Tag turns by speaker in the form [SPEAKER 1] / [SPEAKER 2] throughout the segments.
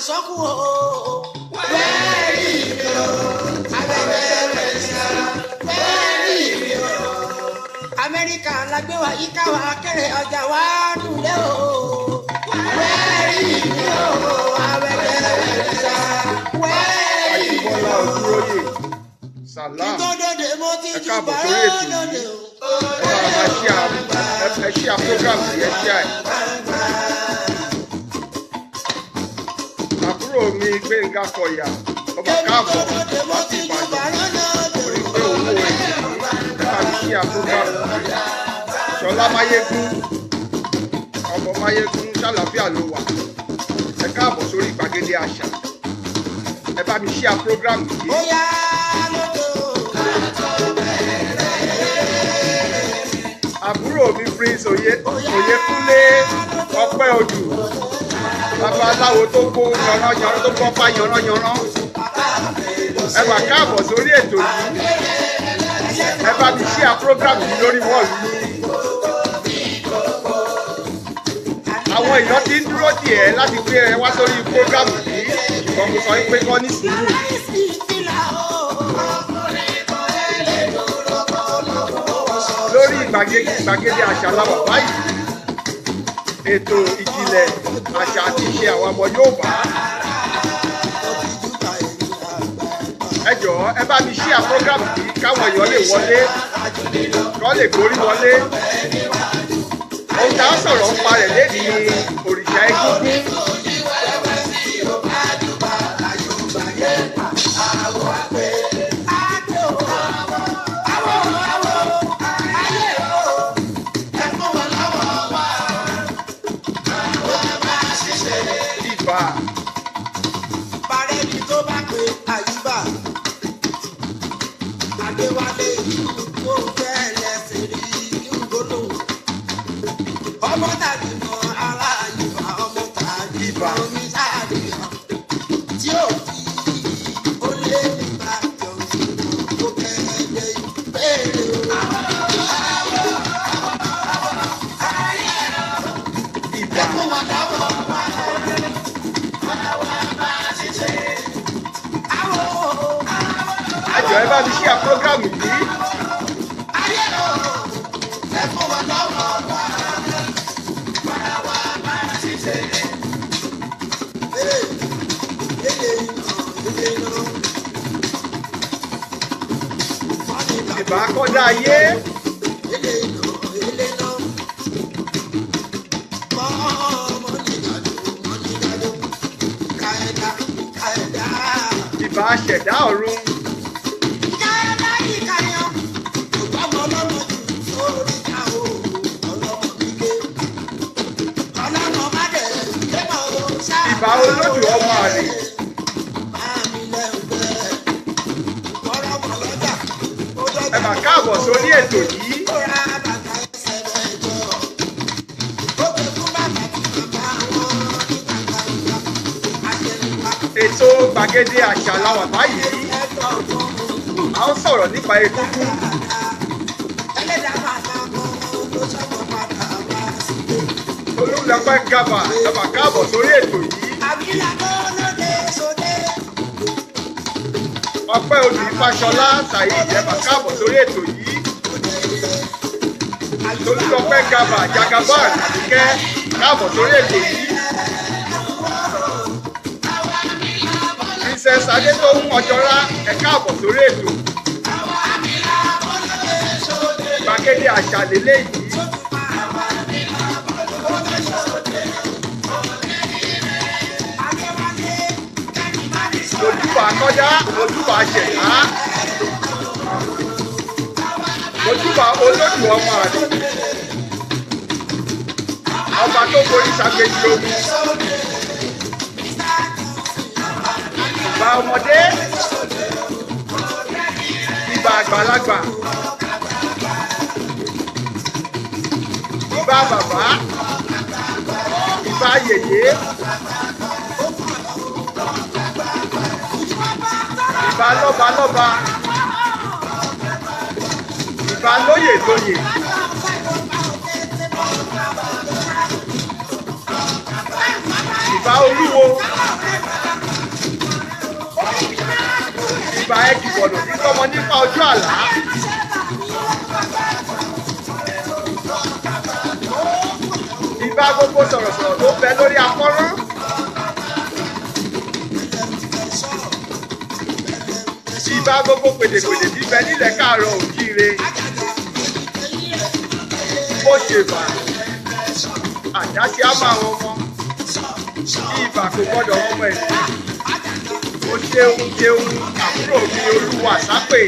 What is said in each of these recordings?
[SPEAKER 1] sọ́kù o. Wẹ́ẹ̀rì mi o. Abẹ́rẹ́ rẹ̀ ṣá. Wẹ́ẹ̀rì mi o. Amẹ́ríkà la gbé wa yíká wa kéré ọjà wa dùnlé o. Wẹ́ẹ̀rì mi o. Abẹ́rẹ́ rẹ̀ ṣá. Wẹ́ẹ̀rì mi o.
[SPEAKER 2] Bọ́lá Ojúróyè Salam ẹ káàbọ̀ sórí ètò yìí ẹ ṣí à program yẹn ṣí à ẹ̀. Àbúrò mi Gbénga Kọ̀yà ọba káàbọ̀ láti Ìbàdàn orí pé owó ètò yìí ẹ bá mi ṣí à program yìí. Ṣọlá Máyégún ọmọ Máyégún ṣàlàáfíà ló wà ẹ káàbọ̀ sórí Gbàgede Àṣà ẹ bá mi ṣí à program yìí. Àbúrò mi Prince Oyèkúnlé Ọpẹ́ Odù babaláwo tó kó yanran tó kọ́ fá yanran ẹ wà káàbọ̀ sórí ètò yìí ẹ bá mi ṣí à program yìí lórí wọ́ọ̀lù yìí. Àwọn èèyàn ti ń dúró díẹ̀ láti gbé ẹ wá sórí program yìí ṣùgbọ́n mo sọ pé kọ́ ní sùúrù. Lórí Gbàgede Àṣà làwà báyìí ètò ìjìnlẹ̀ àṣà àti ìṣe àwọn ọmọ Yorùbá. Ẹ jọ̀ọ́ ẹ bá mi ṣí à program yìí káwọn èèyàn lè wọlé kọ́ lè gorí wọlé. Ohun tá a sọ̀rọ̀ ń parẹ̀ lédi òrìṣà egúngún.
[SPEAKER 1] Bàrẹ́ni tó bá pe Àyùbá Adéwálé tó fẹ́ lẹ́sẹ̀ rí ìgbóná. Ọmọ tàbí mọ ara Àyùbá ọmọ tàbí mọ mi ṣáàdìyàn tí ó fi ó lé nígbà jọ tó kẹ́lẹ́ ìbéèrè o.
[SPEAKER 2] Ẹ bá mi ṣí à program yìí. Ìbá kọ́dá ayé. Ìbá ṣẹ̀dá ọ̀run. Ìbá olódù ọmọ àlè. Ẹ mà káàbọ̀ sórí ètò yìí. Ètò Gbàgede Àṣà làwà báyìí. A ń sọ̀rọ̀ nípa egúngún. Olúlọpẹ́ Gàbà ẹ mà káàbọ̀ sórí ètò yìí. Ọpẹ́ Odù Ifáṣọlá Saheed ẹ mà káàbọ̀ sórí ètò yìí. Olúlọpẹ́ Gàbà Jagaban Àbíkẹ́ káàbọ̀ sórí ètò yìí. Princess Adétóhùn Ọjọ́rá ẹ káàbọ̀ sórí ètò. Gbàgede Àṣà lélẹ́yìí. Ojúbà kọjá, ojúbà ṣẹ̀dá. Ojúbà olódù ọmọ àlè. Ọba tó borí ṣàgbéjì omi. Ìbà ọmọdé. Ìbà àgbàlagbà. Ìbà bàbá. Ìbà yèyé. Ìbà lọ́balọ́ba. Ìbà lóyè lóyè. Ìbà olúwo. ìbà ẹ̀kìbọ̀nà ní tọmọ nípa ọjọ́ àlá. Ìbà gbogbo sọ̀rọ̀sọ̀rọ̀ tó bẹ lórí afọ́rán. Ìbà gbogbo pèdèpèdè bíbẹ nílẹ̀ káàárọ̀ òjíire. Ó ṣe bà àdáṣe á máa wọn mọ́. Ìbà kò gbọ́dọ̀ ọmọ ẹ̀. Ó ṣeun àbúrò mi Olúwa Sápè.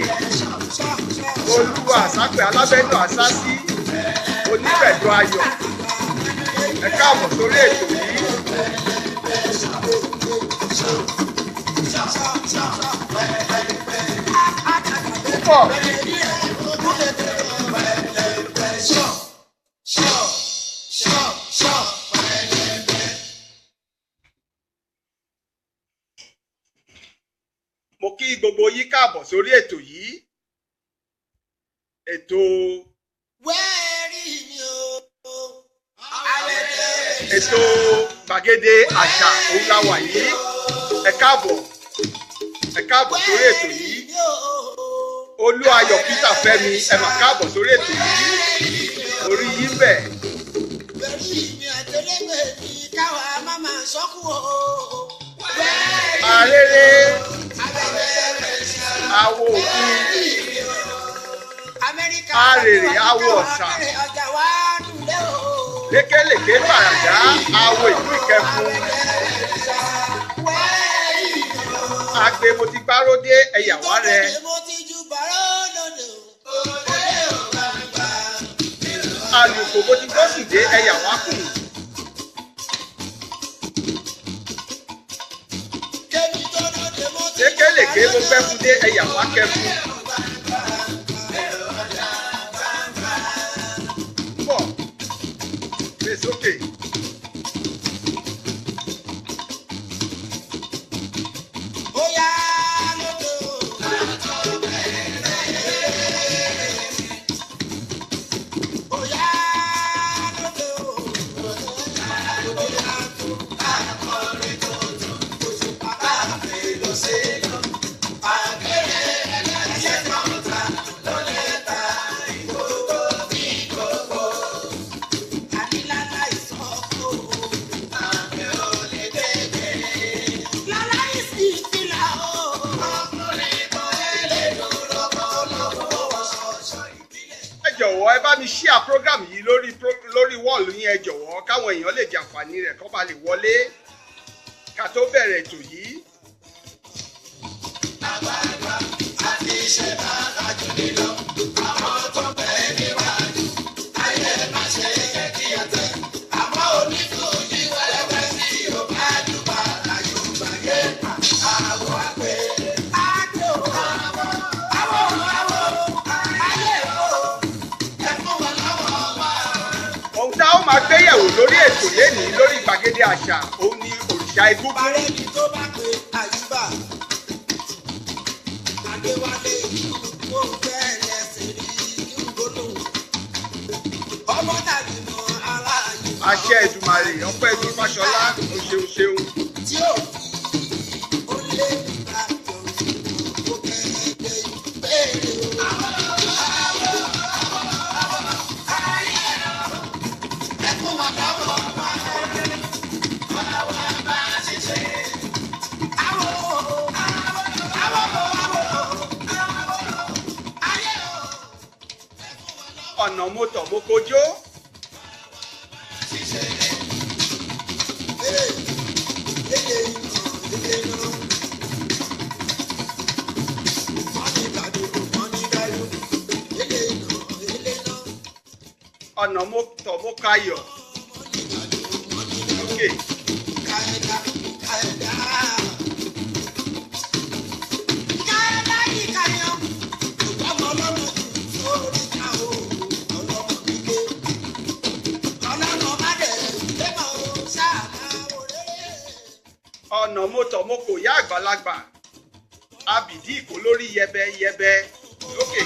[SPEAKER 2] Olúwa Sápè alábẹ́nu àsásí. Oníbẹ̀dọ̀ ayọ̀. Ẹ káàbọ̀ sórí ètò yìí. Púpọ̀. Mo kí gbogbo yín káàbọ̀ sórí ètò yìí. Ètò gbàgede àṣà òun la wà yìí. Ẹ káàbọ̀ sórí ètò yìí. Olúayọ̀ Peter Fẹ́mi ẹ mà káàbọ̀ sórí ètò yìí. Orí yín bẹ̀. Arére awo òkun arèrè awo ọ̀sà lékelèké bàràdá awo ìlú Ìkẹfun agbe mo ti gbáródé ẹ̀yàwá rẹ. Àlùkò mo ti gbósùn dé ẹ̀yàwá kù. Lékelèké mo fẹ́ fún dé ẹ̀yàwá kẹfun. Bọ̀ gbé sókè. Ẹ bá mi share program yìí lórí wall yín ẹ jọ̀wọ́ káwọn èèyàn lè jàǹfààní rẹ̀ kó bá lè wọlé ká tó bẹ̀rẹ̀ ètò yìí. Àgbààgbà àti ìṣe bàbá jù ní lọ àwọn tó bẹ̀ẹ́ níwájú ayé má ṣe yẹ kí ẹ tẹ̀ àmọ́ onífúnjì wẹ́wẹ́ tí ó bá dùbà láyò gbàgé àwọn àgbẹ̀. Ó máa gbéyẹ̀wò lórí ètò lénìí lórí gbàgede àṣà òun ni òrìṣà egúngún.
[SPEAKER 1] Parẹ́ni tó bá pe àyùbá Adéwálé ó fẹ́ lẹ́sẹ̀ rí ìgbóná ọmọ tàbí mọ ara yìí.
[SPEAKER 2] Àṣẹ Èdùmàrè ọpẹ́ ẹdùn Fáṣọlá ó ṣeun.
[SPEAKER 1] Tí ò fi ó lé nígbà tó ó kẹ́ẹ̀dẹ̀ ìbéèrè o.
[SPEAKER 2] Ọ̀nà mo tọ̀ mo kojó. Ọ̀nà mo tọ̀ mo kayọ̀. Okay. Ọ̀nà mo tọ̀ mo kò yá àgbàlagbà abìdí ìkó lórí yẹbẹyẹbẹ lókè.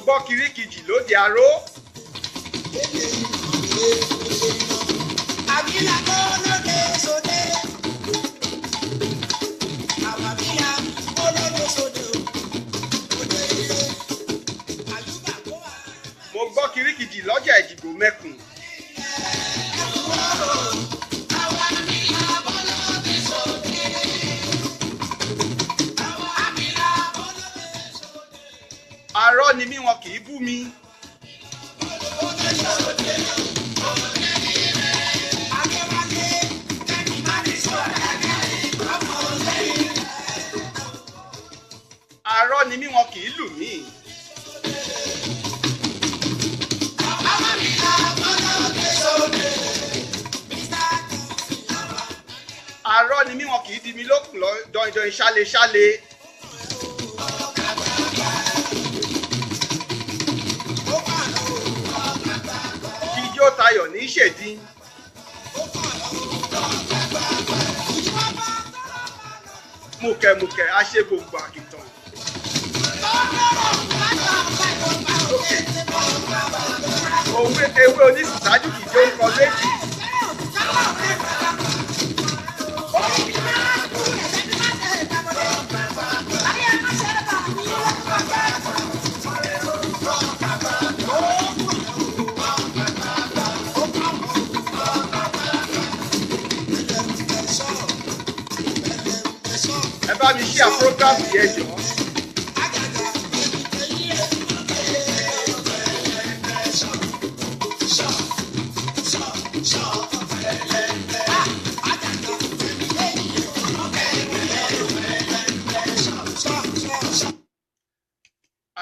[SPEAKER 2] gbọ́ kirikijì lóde aró.
[SPEAKER 1] Àbílà kó lóde sóde. Àbílà kó lóde sóde. Òde ilé. Àyùbá kó wá.
[SPEAKER 2] Mo gbọ́ kirikijì lọ́jà Èjìgbò mẹ́kùn. Arọ́ ni mí wọn kì í bú mi. Arọ́ ni mí wọn kì í lù mí. Arọ́ ni mí wọn kì í di mi lókùn lọ dọ̀yìndọ̀yìn ṣáleṣále. Jíjó tayọ̀ ní ṣèdín. Mùkẹ̀mùkẹ̀ á ṣe gbogbo àkìtàn. Òwe ewé onísìsájú kìí jó ń kọ méjì. Ẹ bá mi ṣí à program yẹn jọ.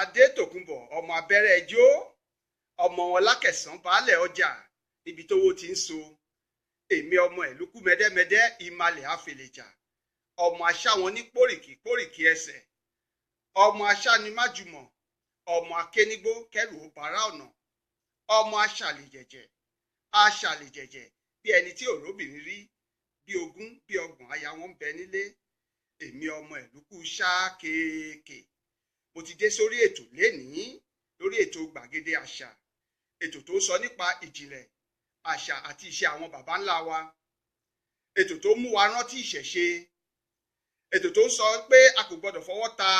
[SPEAKER 2] Adétòkunbọ̀ ọmọ abẹ́rẹ́ ẹjọ́ ọmọ wọn lákẹ̀sán baálẹ̀ ọjà níbi tówó ti ń so èmi ọmọ ẹ̀ lukú mẹ́dẹ́mẹ́dẹ́ ìmalẹ̀ àfẹlẹ̀jà ọmọ aṣáwọn ní pòrìkì ẹsẹ̀ ọmọ aṣánimájùmọ̀ ọmọ akénígbó kẹrù bàrà ọ̀nà ọmọ aṣàlẹ̀jẹ̀jẹ̀ bí ẹni tí òróbìnrin rí bí ogún bí ọgbọ̀n aya wọn ń bẹ nílé èmi ọmọ ẹ̀ lukú ṣákéèké. Mo ti dé sórí ètò lénìí lórí ètò gbàgede àṣà ètò tó ń sọ nípa ìjìnlẹ̀ àṣà àti ìṣe àwọn baba ńlá wa ètò tó mú wa rántí ìṣẹ̀ṣe ètò tó ń sọ pé a kò gbọdọ̀ fọwọ́ ta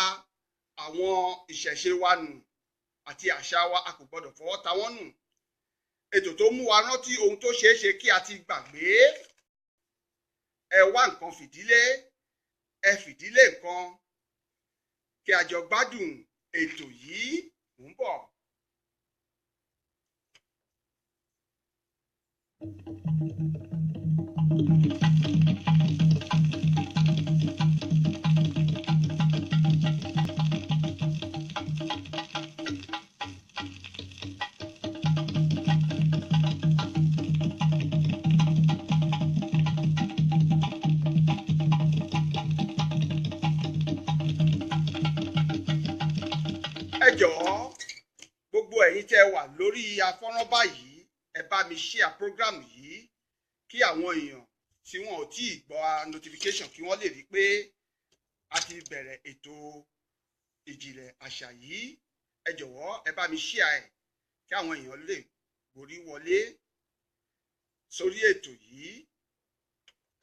[SPEAKER 2] àwọn ìṣẹ̀ṣe wa nù àti àṣà wa a kò gbọdọ̀ fọwọ́ ta wọ́n nù ètò tó mú wa rántí ohun tó ṣeé ṣe kí a ti gbàgbé ẹ wá nǹkan fìdílé ẹ fìdílé nǹkan kí a jọ gbádùn ètò yìí ń bọ̀. Ẹ jọ̀ọ́ gbogbo ẹ̀yin tẹ́ wà lórí afọ́nrán báyìí ẹ bá mi share program yìí kí àwọn èèyàn tí wọn ò tí ì gbọ́ notification kí wọ́n lè rí pé a ti bẹ̀rẹ̀ ètò ìjìnlẹ̀ àṣà yìí ẹ jọ̀wọ́ ẹ bá mi share ẹ̀ kí àwọn èèyàn lè borí wọlé sórí ètò yìí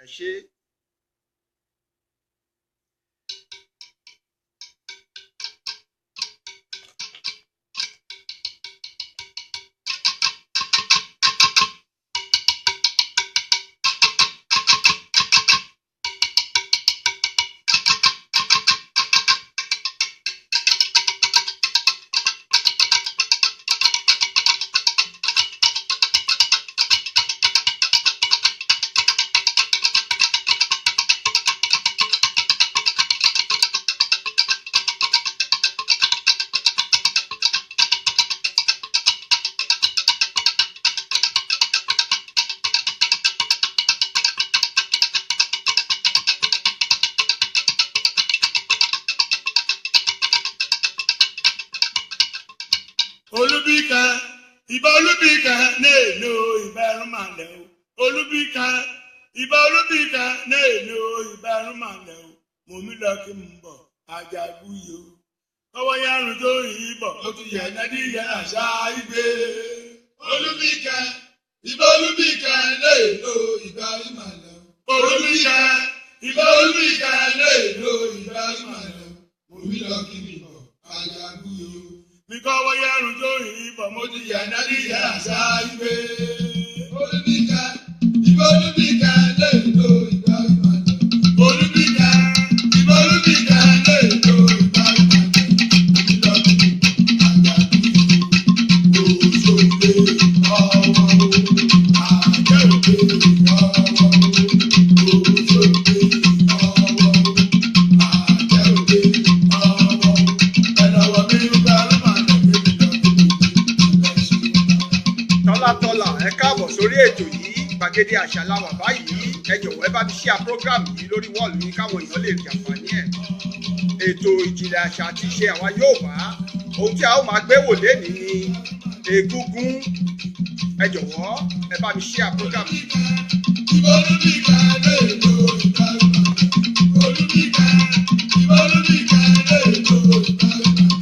[SPEAKER 2] ẹ ṣé.
[SPEAKER 3] Olúbíkà ìbà Olúbíkà n'èlò ìbẹ̀rù màlẹ̀ o. Olúbíkà ìbà Olúbíkà n'èlò ìbẹ̀rù màlẹ̀ o. Mo mi lọ kí n bọ̀ Àjàgbúyè o. ọwọ́ yarun tó yìí bọ̀ ó ti yẹ nẹ́dí yẹn àṣà ìgbé. Olúbíkẹ́ ìbá Olúbíkẹ́ lè lo ìgbà ìmàlẹ̀. Olúbíkẹ́ ìbá Olúbíkẹ́ lè lo ìgbà ìmàlẹ̀. Mo wí lọ kí mi bọ̀ àjàgùyò. Mi kọ́ ọwọ́ yarun tó yìí bọ̀ mo ti yẹ nẹ́dí yẹn àṣà ìgbé. Olúbíkẹ́ ìbá Olúbíkẹ́ lè lo ìgbà ìmàlẹ̀. Olúbíkẹ́ ìbá Olúbíkẹ́ lè lo ìgbà ìmàlẹ̀.
[SPEAKER 2] Tọ́lá ẹ káàbọ̀ sórí ètò yìí gbàgede àṣà la wà báyìí. Ẹ jọ̀wọ́ ẹ bá mi share program yìí lórí wọ́ọ̀lù yìí káwọn èèyàn lè rí àǹfààní ẹ̀. Ètò ìjìnlẹ̀ àṣà àti ìṣe àwa Yorùbá, ohun tí a ó máa gbé wò lénìí ni egúngún. Ẹ jọ̀wọ́ ẹ bá mi share program yìí.
[SPEAKER 3] Olúbíkẹ́ lè lo ìgbà ìmàlẹ̀. Olúbíkẹ́ ìbá Olúbíkẹ́ lè lo ìgbà ìmàlẹ̀.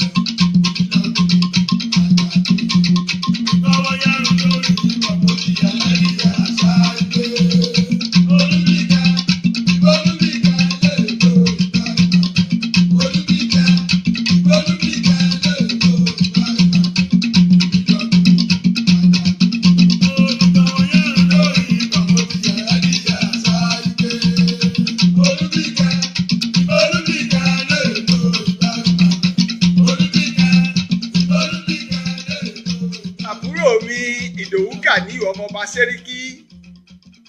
[SPEAKER 3] Ọwọ́ yarun tó yìí bọ̀ mo ti yẹ nẹ́dí yẹn àṣà ìgbé. Olúbíkẹ́ ìbá Olúbíkẹ́ lè lo ìgbà ìmàlẹ̀. Olúbíkẹ́ ìbá Olúbíkẹ́ lè lo ìgbà
[SPEAKER 2] Àbúrò mi Ìdòwú Gàní ọmọ ọba Sẹ́ríkí,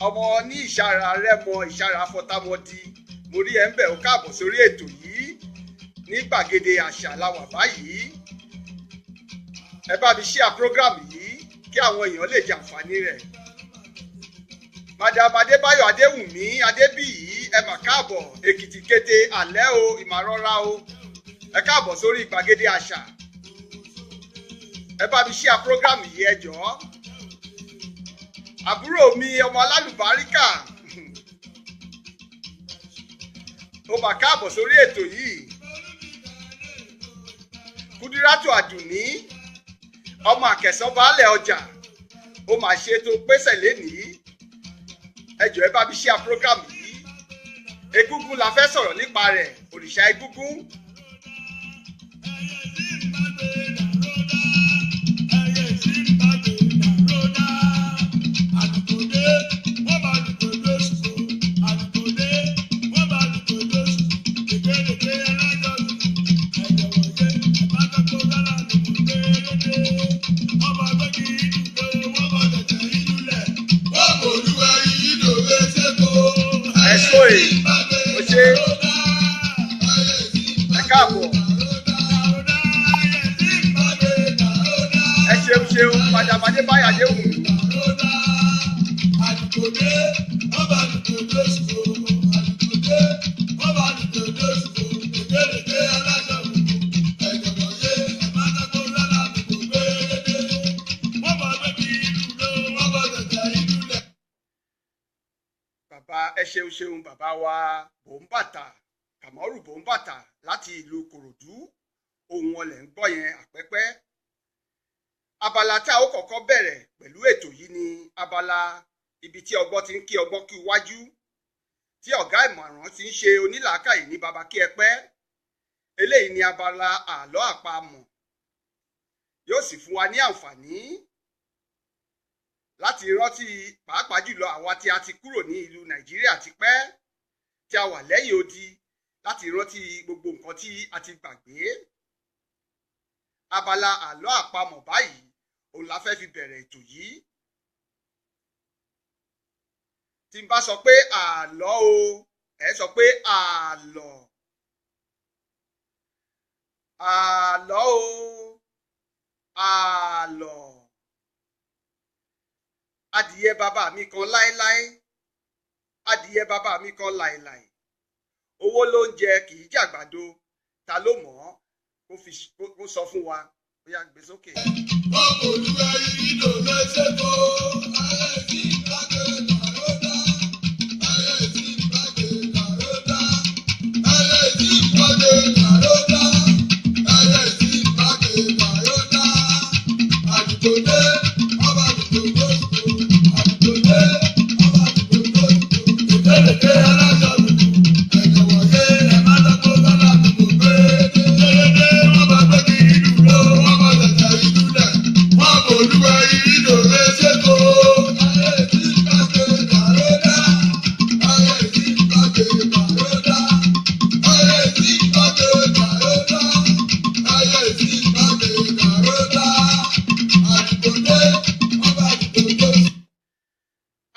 [SPEAKER 2] ọmọ ní ìṣàrà Rẹ́mọ ìṣàrà Fọtámọdí, mo rí ẹ ń bẹ̀ ó káàbọ̀ sórí ètò yìí ní gbàgede àṣà la wà báyìí. Ẹ bá mi share program yìí kí àwọn èèyàn lè jàǹfààní rẹ̀. Madam Adébáyọ̀ Adéwùmí Adébíyì ẹ mà káàbọ̀ Èkìtì kété àlẹ́ o ìmàrọ́ra o. Ẹ káàbọ̀ sórí gbàgede àṣà. Ẹ bá mi share program yìí ẹ jọ̀ọ́. Àbúrò mi ọmọ alálùbáríkà ó mà káàbọ̀ sórí ètò yìí. Kúdírátù Àdùnní ọmọ Àkẹ̀sán baálẹ̀ ọjà ó mà ṣe tó pèsè lénìí. Ẹ jọ̀ọ́ ẹ bá mi share program yìí. Egúngún la fẹ́ sọ̀rọ̀ nípa rẹ̀, òrìṣà egúngún. Ó ṣe ẹ káàbọ̀ ẹ ṣeun Madam Adébáyọ̀ Adéwùmí. Bàbá ẹ ṣeun bàbá wa Bòńbàtà Kàmọ́rù Bòńbàtà láti ìlú Kòròdú, ohun ọlẹ̀ ń gbọ́ yẹn àpẹ́pẹ́. Abala tí a ó kọ́kọ́ bẹ̀rẹ̀ pẹ̀lú ètò yìí ni abala ibi tí ọgbọ́n ti ń kí ọgbọ́n kí iwájú, tí ọ̀gá ìmọ̀ràn ti ń ṣe onílàákàyè ní baba kí ẹ pẹ́. Eléyìí ni abala àlọ́ àpamọ̀, yóò sì fún wa ní àǹfààní láti rántí pàápàá jùlọ àwa tí a ti kúrò ní ìlú Nàìjíríà ti pẹ́, tí a wà lẹ́yìn odi, láti rántí gbogbo nǹkan tí a ti gbàgbé. Abala àlọ́ àpamọ̀ báyìí òun la fẹ́ fi bẹ̀rẹ̀ ètò yìí. Tí n bá sọ pé àlọ́ o, ẹ sọ pé àlọ́. Àlọ́ o, àlọ́. Adìyẹ bàbá mi kan láéláé, adìyẹ bàbá mi kan láéláé. Owó ló ń jẹ kì í jàgbàdo, ta ló mọ̀ ọ́ kó sọ fún wa. Ó yá gbé sókè.
[SPEAKER 3] Ọmọ olúwa yìí ló lẹ́sẹ̀ kó ayé tí ìbàdàn làrọ́dá, ayé tí ìbàdàn làrọ́dá, ayé tí ìbàdàn làrọ́dá, ayé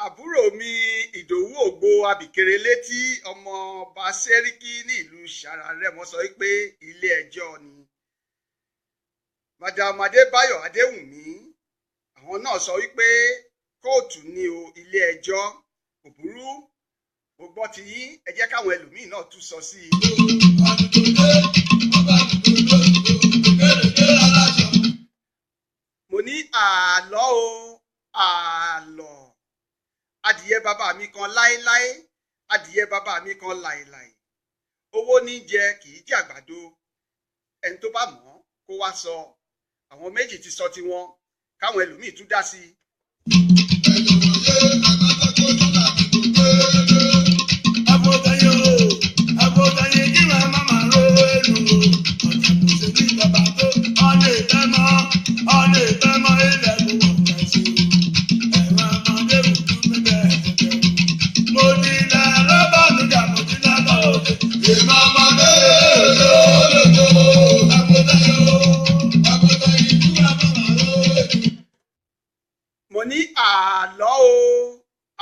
[SPEAKER 2] àbúrò mi Ìdòwú Ògbó Abìkèrè létí ọmọ ọba Sẹ́ríkì ní ìlú Ṣàràrẹ́mọ sọ pé ilé ẹjọ́ ni. Madam Adébáyọ̀ Adéwùnmí àwọn náà sọ wípé kóòtù ni o, ilé ẹjọ́ kò burú. Mo gbọ́ ti yín, ẹ jẹ́ káwọn ẹlòmíì náà tún sọ sí i. Mo ní àlọ́ o, àlọ́. Adìyẹ bàbá mi kan láéláé, adìyẹ bàbá mi kan láéláé. Owó ní jẹ kì í jẹ àgbàdo. Ẹni tó bá mọ̀ kó wá sọ. Àwọn méjì ti sọ tiwọn, káwọn ẹlòmíì tún dá sí i. Mo ní àlọ́ o,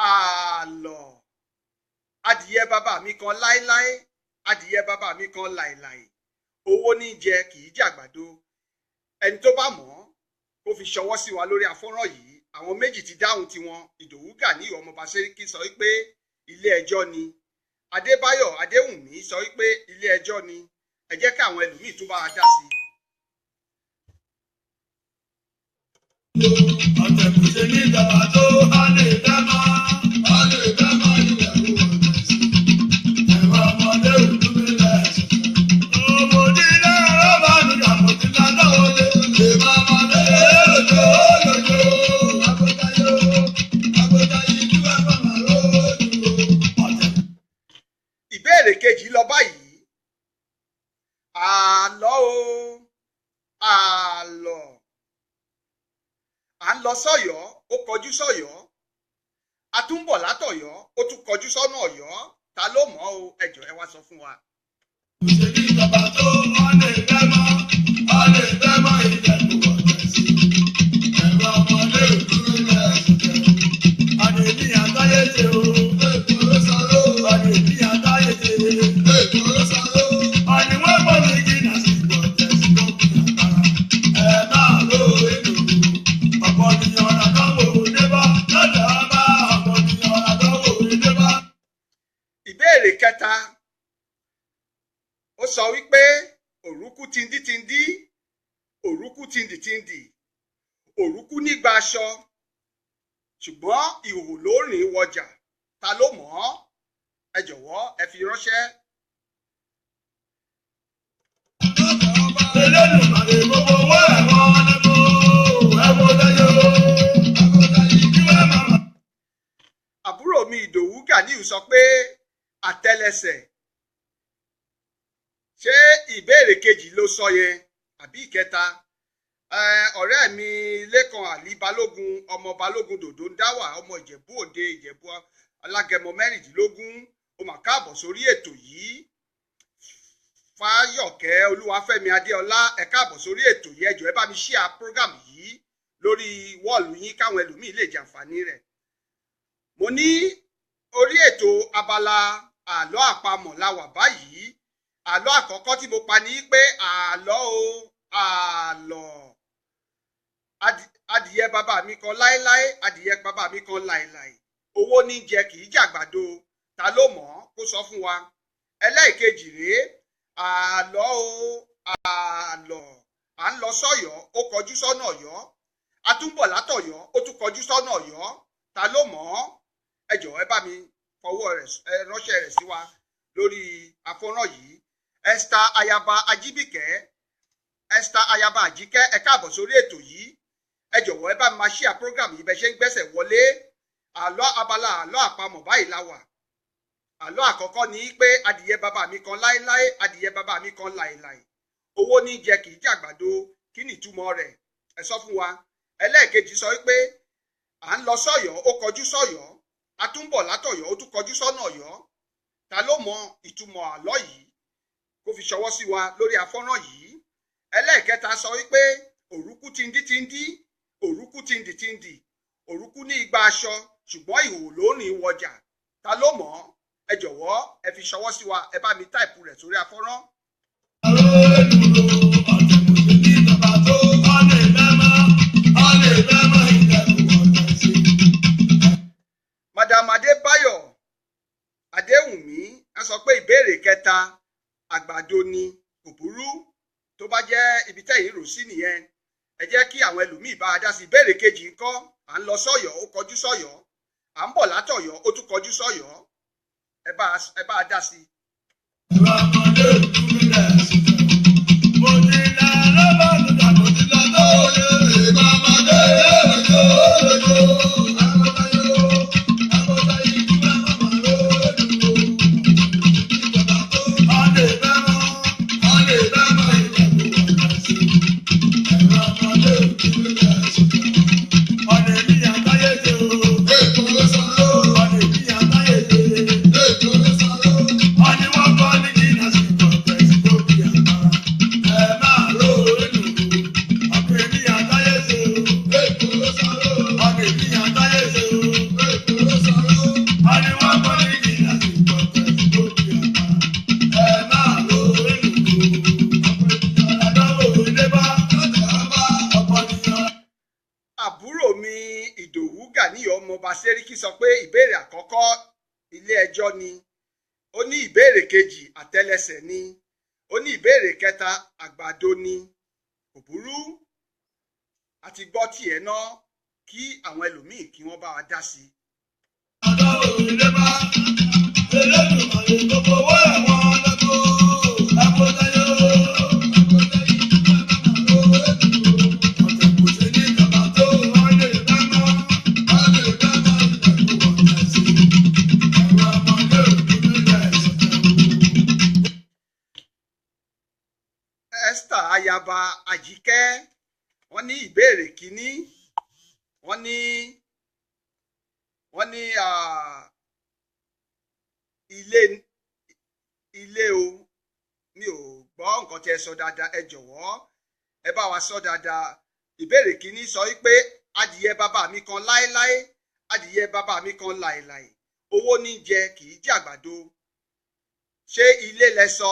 [SPEAKER 2] àlọ́. Adìyẹ bàbá mi kan láéláé, adìyẹ bàbá mi kan láéláé. Owó ní jẹ kì í jẹ àgbàdo. Ẹni tó bá mọ̀ kó fi ṣọwọ́ sí wa lórí afọ́nrán yìí. Àwọn méjì ti dáhùn tiwọn. Ìdòwú Gàní ọmọ ọba Sẹ́ríkì sọ wípé ilé ẹjọ́ ni. Adébáyọ̀ Adéwùnmí sọ wípé ilé ẹjọ́ ni. Ẹ jẹ́ káwọn ẹlòmíì tún bá wa dá sí i.
[SPEAKER 3] Ọ̀tẹ̀ kò ṣe ní ìjọba tó a lè dá mọ́ ìyàwó ọ̀tẹ̀ sí. Ẹ̀rọ ọmọdé òdú mi lẹ̀ ṣẹ̀ṣẹ̀. Òmòdì náà rọ́bà nígbà mo ti ná lọ́wọ́ lé. Èèmọ̀ ọmọdé lójó lójó. Àgbótáyé ìlú àbámà lójú.
[SPEAKER 2] Ìbéèrè kejì lọ báyìí. Àlọ́ o, àlọ́. À ń lọ sọ́yọ́, ó kọjú sọ́yọ́. A tún bọ̀ látọ̀yọ́, ó tún kọjú sọ́nà Ọ̀yọ́. Ta ló mọ̀ o? Ẹ jọ̀ọ́ ẹ wá sọ fún wa.
[SPEAKER 3] Kò ṣe ní ìjọba tó a lè dá mọ́ ìyàwó ọ̀tẹ̀ sí. Ẹ̀rọ ọmọdé òdú mi lẹ̀ ṣẹ̀ṣẹ̀. Àdèmí àtayé ṣe o. Èkó ló sọ̀rọ̀. Àdèmí àtayé ṣe. Èkó ló sọ̀rọ̀. Àdìwọ́n pọ̀ ní Gínà sí ìbọ̀tẹ̀ sí lókun àgbàrá. Ẹ máa lo èlò. Ọ̀pọ̀ ènìyàn àdánwò débá lọ́dọ̀ ọba. Ọ̀pọ̀ ènìyàn àdánwò débá.
[SPEAKER 2] Ìbéèrè kẹta. Ó sọ wípé òrùkú tindítindí, òrùkú tindìtindì, òrùkú nígbà aṣọ, ṣùgbọ́n ìhòòhò ló rìn wọjà. Ta ló mọ̀ ọ́? Ẹ jọ̀wọ́ ẹ fi ránṣẹ́.
[SPEAKER 3] Elédùmarè gbogbo owó ẹ̀wọ̀n lẹ́kọ̀ọ́ ẹ̀wọ̀n lẹ́yọ̀. Àgbótáyé ìlú àbámà.
[SPEAKER 2] Àbúrò mi Ìdòwú Gàní sọ pé àtẹ́lẹsẹ̀. Ṣé ìbéèrè kejì ló sọ yẹn àbí ìkẹta? Ọ̀rẹ́ mi Lékan Àlí Balógun ọmọ Balógun Dòdò ń dáwà ọmọ Ìjẹ̀bú Òde Ìjẹ̀bú Alágẹmọ 16. Ó mà káàbọ̀ sórí ètò yìí. Fáyọ̀kẹ́ Olúwafẹ́mi Adéọlá ẹ káàbọ̀ sórí ètò yìí. Ẹ jọ̀ọ́ ẹ bá mi share program yìí lórí wọ́ọ̀lù yín káwọn ẹlòmíì lè jàǹfààní rẹ̀. Mo ní orí ètò abala àlọ́ àpamọ̀ la wà báyìí. Àlọ́ àkọ́kọ́ tí mo pa ní pé àlọ́ o, àlọ́. Adìyẹ bàbá mi kan láéláé, adìyẹ bàbá mi kan láéláé. Owó ní jẹ kì í jàgbàdo. Ta ló mọ̀ kó sọ fún wa. Ẹlẹ́ẹ̀kejì rèé. Àlọ́ o, àlọ́. À ń lọ sọ́yọ́, ó kọjú sọ́nà Ọ̀yọ́. A tún bọ̀ látọ̀yọ́, ó tún kọjú sọ́nà Ọ̀yọ́. Ta ló mọ̀? Ẹ jọ̀ọ́ ẹ bá mi fọwọ́ rẹ̀ ránṣẹ́ rẹ̀ sí wa lórí afọ́nrán yìí. Esther Ayaba Ajíbìkẹ́, Esther Ayaba Àjíkẹ́ ẹ káàbọ̀ sórí ètò yìí. Ẹ jọ̀wọ́ ẹ bá mi máa share program yìí bẹ́ ṣe ń gbẹ́sẹ̀ wọlé. Àlọ́ abala àlọ́ àpamọ̀ báyìí la wà. Àlọ́ àkọ́kọ́ ni pé adìyẹ bàbá mi kan láéláé, adìyẹ bàbá mi kan láéláé. Owó ní jẹ kì í jàgbàdo. Kí ni ìtumọ̀ rẹ̀? Ẹ sọ fún wa. Ẹlẹ́ẹ̀kejì sọ wípé à ń lọ sọ́yọ́, ó kọjú sọ́yọ́. A tún bọ̀ látọ̀yọ́, ó tún kọjú sọ́nà Ọ̀yọ́. Ta ló mọ ìtumọ̀ àlọ́ yìí? Kó fi ṣọwọ́ sí wa lórí afọ́nrán yìí. Ẹlẹ́ẹ̀kẹta sọ wípé òrùkú tindítindí, òrùkú tindìtindì, òrùkú ní igba aṣọ, ṣùgbọ́n ìhòòhò ló ní wọjà ta ló mọ̀ ẹ jọ̀wọ́ ẹ fi ṣọwọ́ sí wa ẹ bá mi táìpù rẹ̀ sórí afọ́nrán. Madam Adébáyọ̀ Adéwùnmí ẹ sọ pé ìbéèrè kẹta àgbàdo ni kò burú tó bá jẹ́ ibi tẹ́yìn rò sí nìyẹn ẹ jẹ́ kí àwọn ẹlòmíì bá a dá sí ìbéèrè kejì ńkọ́ à ń lọ sọ́yọ́ ó kọjú sọ́yọ́ à ń bọ̀ látọ̀yọ́ ó tún kọjú sọ́yọ́ ẹ bá a dá sí.
[SPEAKER 3] ẹ̀rọ ọmọdé òkú mi rẹ̀ sí i mo ti là lọ́bọ̀ nígbà mo ti lọ lóye ìgbà ọmọdé lójó lójó àbọ̀tayó àbọ̀tayé ìgbà ọmọ lójó ìjọba tó ọ̀lẹ́ bẹ́mọ̀ ìjọba ìjọba sí ẹ̀rọ ọmọdé òkú mi rẹ̀ sí i ọ̀lẹ́ mi àtayé jẹ́ o èkó ló sọ̀rọ̀ ọ̀lẹ́ mi àtayé jẹ́ èkó ló sọ̀rọ̀ ọ̀lẹ́ wọ́n kọ́ ní kí n àti ìkọ̀tẹ̀ sí tó bí àgbára ẹ̀ máa lò ó nù ọ̀lẹ́ mi àtayé jẹ́ o èkó ló sọ̀rọ̀ ọ̀lẹ́ mi àtayé jẹ́ o èkó ló sọ̀rọ̀ ọ̀lẹ́ wọ́n kọ́ ní kí n àti ìkọ̀tẹ̀ sí tó bí àgbára ẹ̀ máa lò ó nù àdánwò ilé bá ọ̀pọ̀ nìyàn.
[SPEAKER 2] Àbúrò mi Ìdòwú Gàníyọ̀ ọmọọba Sẹ́ríkì sọ pé ìbéèrè àkọ́kọ́ ilé ẹjọ́ ni ó ní ìbéèrè kejì àtẹ́lẹsẹ̀ ni ó ní ìbéèrè kẹta àgbàdo ni kò burú àti gbọ́ tiẹ̀ náà kí àwọn ẹlòmíì kí wọ́n bá wa dá sí i.
[SPEAKER 3] àdánwò ilé bá Elédùmarè gbogbo owó ẹ̀wọ̀n lọ́gbọ́ àpótáyé
[SPEAKER 2] Esther ayaba Àjíkẹ́ wọ́n ní ìbéèrè kínní wọ́n ní ilé o mi ò gbọ́ nǹkan tí ẹ sọ dáadáa ẹ jọ̀wọ́ ẹ bá wa sọ dáadáa ìbéèrè kínní sọ wípé adìyẹ bàbá mi kan láéláé adìyẹ bàbá mi kan láéláé owó ní jẹ kì í jẹ àgbàdo ṣé ilé lẹ sọ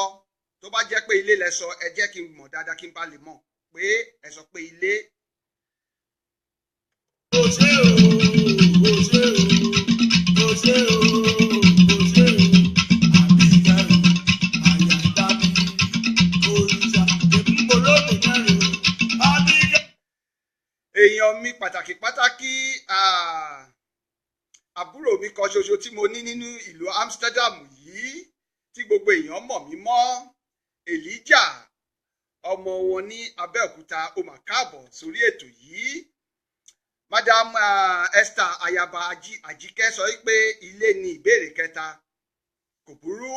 [SPEAKER 2] tó bá jẹ́ pé ilé lẹ sọ ẹ jẹ́ kí n mọ̀ dáadáa kí n bá lè mọ̀ pé ẹ sọ pé ilé. Èèyàn mi pàtàkì àbúrò mi kan ṣoṣo tí mo ní nínú ìlú Amsterdam yìí tí gbogbo èèyàn mọ̀ mí mọ́ Elijah ọmọ wọn ní Abẹ́òkúta ó mà káàbọ̀ sórí ètò yìí. Madam Esther ayaba Àjíkẹ́ sọ wípé ilé ni ìbéèrè kẹta kò burú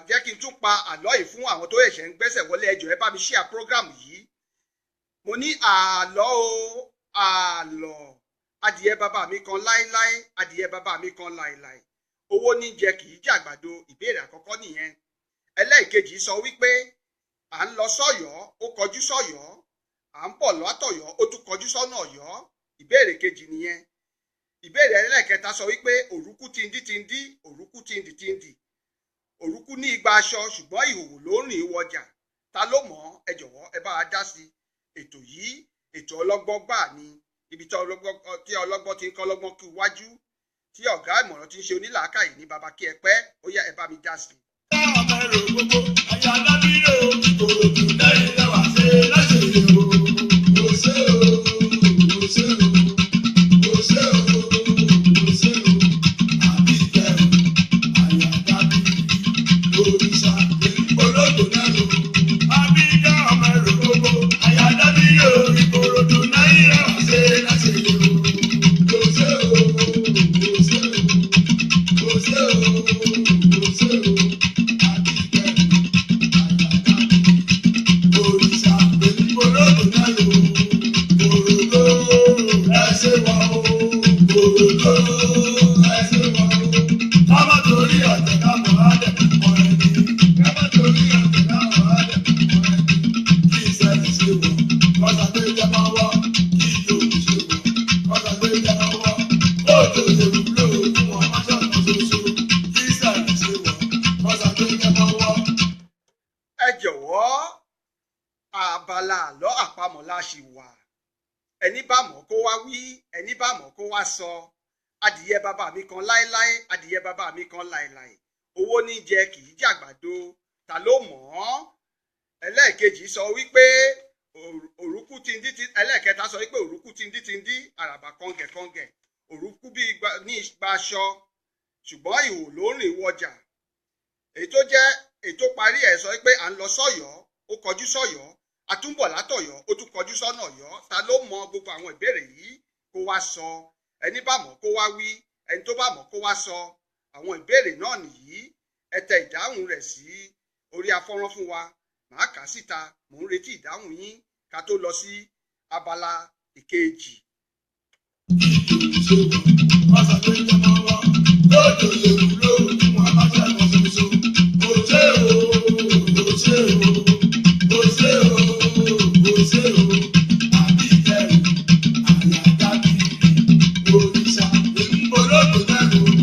[SPEAKER 2] jẹ́ kí n tún pa àlọ́ yìí fún àwọn tó ṣẹ̀ṣẹ̀ ń gbẹ́sẹ̀ wọlé ẹjọ́ ẹ bá mi share program yìí. Mo ní àlọ́ o àlọ́ adìyẹ bàbá mi kan láéláé adìyẹ bàbá mi kan láéláé owó ní jẹ kì í jẹ àgbàdo ìbéèrè àkọ́kọ́ nìyẹn. Ẹlẹ́ẹ̀kejì sọ wípé à ń lọ sọ́yọ́ ó kọjú sọ́yọ́ à ń bọ̀ látọ̀yọ́ ó tún kọjú sọ́nà Ọ̀yọ́ ìbéèrè kejì nìyẹn. Ìbéèrè ẹlẹ́ẹ̀kẹta sọ wípé òrùkú tindí òrùkú tindì òrùkú ní igba aṣọ ṣùgbọ́n ìhòòhò ló rìn wọjà ta ló mọ̀ ẹ jọ̀wọ́ ẹ bá a dá sí ètò yìí. Ètò ọlọ́gbọ́n gbà ní ibi tí ọlọ́gbọ́n ti ń kọ́ ọlọ́gbọ́n kí wájú tí ọ̀gá ìmọ̀ràn ti ń ṣe onílàákàyè ní baba kí ẹ pẹ́ ó yá ẹ bá mi dá sí i.
[SPEAKER 3] ọmọ ẹ̀rọ gbogbo àyà dábìrì o ìkòròdú lẹ́yìn lẹ́wà ṣe láṣẹ ìlú o ṣe o ṣe o ṣe o ṣe o àbí ìkẹrù àyà dábìrì òrìṣà olóògbé náà lò àbí ìkẹ ọmọ ẹ̀rọ gbogbo àyà dábìrì o ìkòròdú lẹ́yìn lẹ́wà ṣe láṣẹ ìlú o ṣe o ṣe o ṣe o ṣe o. lè wúlò fún wọn má ṣọ̀kan ṣoṣo kí sàlẹ̀ ṣe wọ̀ kọ́sà tó jẹ́ mọ́wọ́.
[SPEAKER 2] ẹ jọ̀wọ́ abala àlọ́ àpamọ̀ la ṣì wà. ẹni bá mọ̀ kó wá wí, ẹni bá mọ̀ kó wá sọ. adìyẹ bàbá mi kan láéláé, adìyẹ bàbá mi kan láéláé. owó ní jẹ kì í jàgbàdo, ta ló mọ̀ ọ́? ẹlẹ́ẹ̀kejì sọ wípé òrùkú tindí, ẹlẹ́ẹ̀kẹta sọ wípé òrùkú tindí àràbà kọ̀ǹgẹ̀kọ̀ǹgẹ̀, òrùkú bí ní ìgbà aṣọ ṣùgbọ́n ìhò ló ń rìn wọjà. èyí tó parí ẹ̀ sọ wípé à ń lọ sọ́yọ́, ó kọjú sọ́yọ́, àtúnbọ̀ látọ̀yọ́, ó tún kọjú sọ́nà Ọ̀yọ́. ta ló mọ gbogbo àwọn ìbéèrè yìí kó wá sọ. ẹni bá mọ̀ kó wá wí, ẹni tó bá mọ̀ kó wá sọ. àwọn ìbéèrè náà nìyí, ẹ tẹ ìdáhùn rẹ̀ sí orí afọ́nrán fún wa, màá kà á síta, mò ń retí ìdáhùn yín ká tó lọ sí abala ìkejì.
[SPEAKER 3] kọ́sà tó jẹ́ mọ́wọ́ lóòjò lè wúlò fún wọn má ṣọ̀kan ṣoṣo. kò ṣe o kò ṣe o kò ṣe o kò ṣe o àbí ìtẹ̀rù àyàká kiri òrìṣà èmi olóògbé mẹ́rin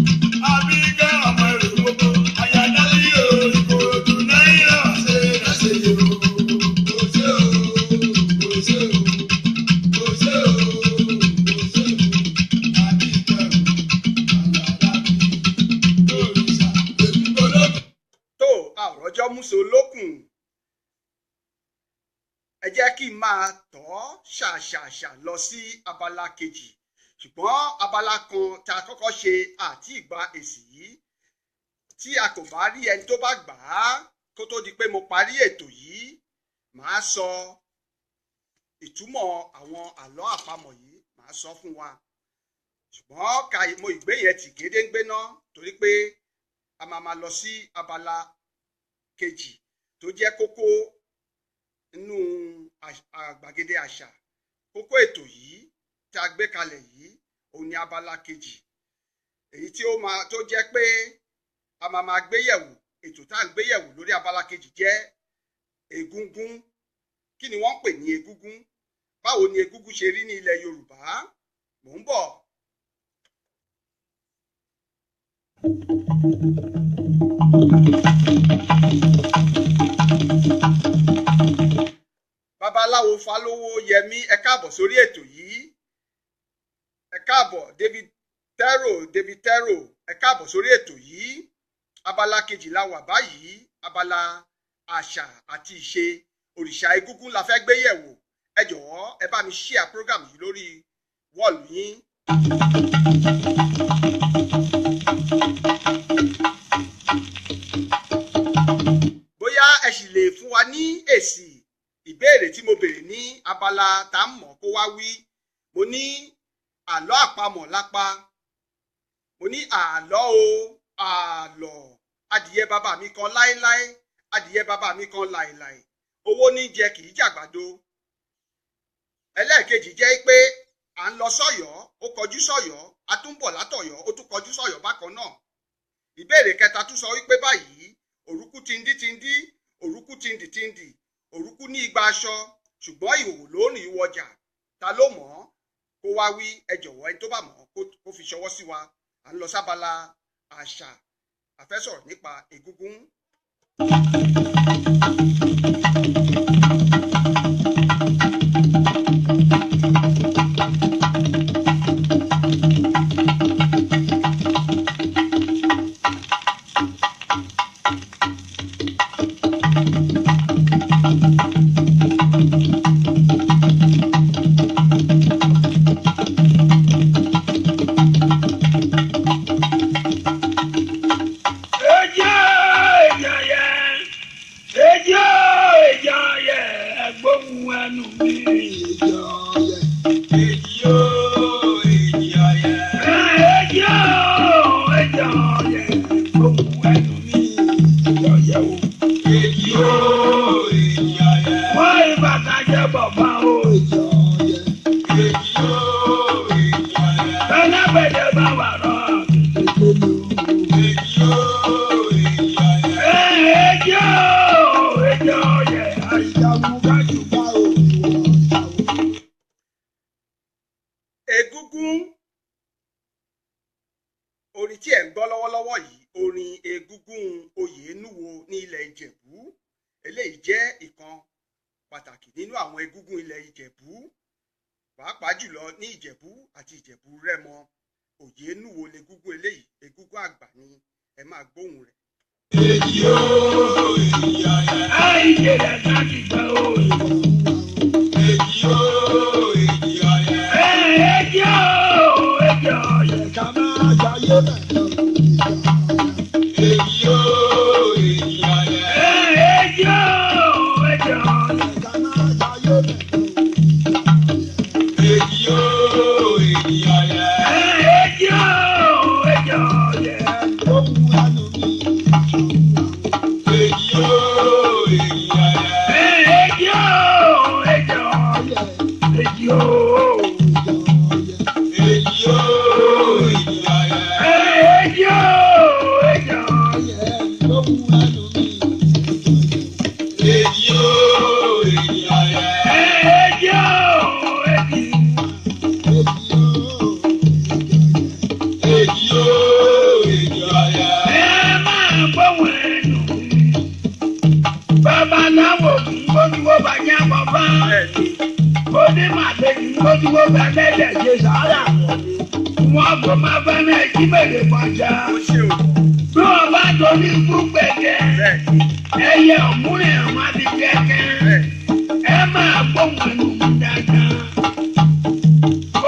[SPEAKER 3] àbí kẹ́ ọmọ èrò gbogbo àyàdá yìí o ìkòròdú náírà ṣe lẹ́sẹ̀ yìí o. kò ṣe o kò ṣe o kò ṣe o kò ṣe o àbí ìtẹ̀rù àyàká kiri òrìṣà èmi olóògbé.
[SPEAKER 2] tó àròjọ múso lókun, ẹ jẹ́ kí n máa tọ́ ṣàṣàṣà lọ sí abala kejì. ṣùgbọ́n abala kan tá a kọ́kọ́ ṣe àti ìgbà èsì yìí, tí a kò bá rí ẹni tó bá gbà á kó tó di pé mo parí ètò yìí, màá sọ ìtumọ̀ àwọn àlọ́ àpamọ̀ yìí, màá sọ fún wa. ṣùgbọ́n ka mo ìgbé yẹn tì gédéǹgbé ná, torí pé a máa lọ sí abala kejì tó jẹ́ kókó inú gbàgede àṣà. kókó ètò yìí tí a gbé kalẹ̀ yìí òun ni abala kejì, èyí tí ó máa tó jẹ́ pé a máa gbé yẹ̀wò. ètò tá à ń gbé yẹ̀wò lórí abala kejì jẹ́ egúngún. kí ni wọ́n ń pè ní egúngún? báwo ni egúngún ṣe rí ní ilẹ̀ Yorùbá? mò ń bọ̀. babaláwo Falówó Yẹmí, ẹ káàbọ̀ sórí ètò yìí. ẹ káàbọ̀ David Tero, ẹ káàbọ̀ sórí ètò yìí. abala kejì la wà báyìí, abala àṣà àti ìṣe òrìṣà egúngún la fẹ́ gbé yẹ̀wò. ẹ jọ̀wọ́ ẹ bá mi share program yìí lórí wọ́ọ̀lù yín. bóyá ẹ sì lè fún wa ní èsì ìbéèrè tí mo béèrè ní abala tá a mọ̀ kó wá wí. mo ní àlọ́ àpamọ̀ lápá, mo ní àlọ́ o àlọ́. adìyẹ bàbá mi kan láéláé, adìyẹ bàbá mi kan láéláé. owó ní jẹ kì í jàgbàdo. ẹlẹ́ẹ̀kejì jẹ́ pé à ń lọ sọ́yọ́, ó kọjú sọ́yọ́, a tún bọ̀ látọ̀yọ́, ó tún kọjú sọ́yọ́ bákan náà. ìbéèrè kẹta tún sọ wípé báyìí, òrùkú tindí, òrùkú tindì, òrùkú ní igba aṣọ ṣùgbọ́n ìhòòhò ló rìn wọjà. ta ló mọ̀ ọ́? kó wá wí. ẹ jọ̀wọ́ ẹni tó bá mọ̀ ọ́ kó fi ṣọwọ́ sí wa. à ń lọ sábala àṣà, a fẹ́ sọ̀rọ̀ nípa egúngún. orin tí ẹ̀ ń gbọ́ lọ́wọ́lọ́wọ́ yìí orin egúngún Oyènúwo ní ilẹ̀ Ìjẹ̀bú eléyìí jẹ́ ìkan pàtàkì nínú àwọn egúngún ilẹ̀ Ìjẹ̀bú pàápàá jùlọ ní Ìjẹ̀bú àti Ìjẹ̀bú Rẹ́mọ. Oyènúwo legúngún eléyìí egúngún àgbà ni ẹ máa gbóhùn rẹ̀.
[SPEAKER 3] èyí ó èyí ayẹ àìjẹ rẹ láti gbà ó èyí ó èyí ayẹ èyí ó èyí ayẹ ká máa jayé bẹ̀rẹ̀ èyí ó èyí ayẹ èyí ó èyí ayẹ ká máa jayé bẹ̀rẹ̀ èyí ó èyí ayẹ èyí ó èyí ayẹ ohun àná mi. Èyí ó èyí ayẹ èyí ó èyí ayẹ èyí ó èyí ó èyí ayẹ èyí ó èyí ayẹ ohun àná mi. Èyí ó èyí ayẹ èyí ó èyí èyí ó èyí ayẹ ẹ máa gbóhùn ẹnu babaláwo kì í bójúwó bá yá bàbá onímàlẹ́ kì í bójúwó bá lẹ́lẹ̀ ṣe sàárà wọn kò máa bá náà jí bèrè bàjá bí wọn bá torí ikú gbẹ̀gẹ́ ẹyẹ òmùrẹ̀ àwọn abikẹ́kẹ́ ẹ máa gbóhùn ẹnu mi dáadáa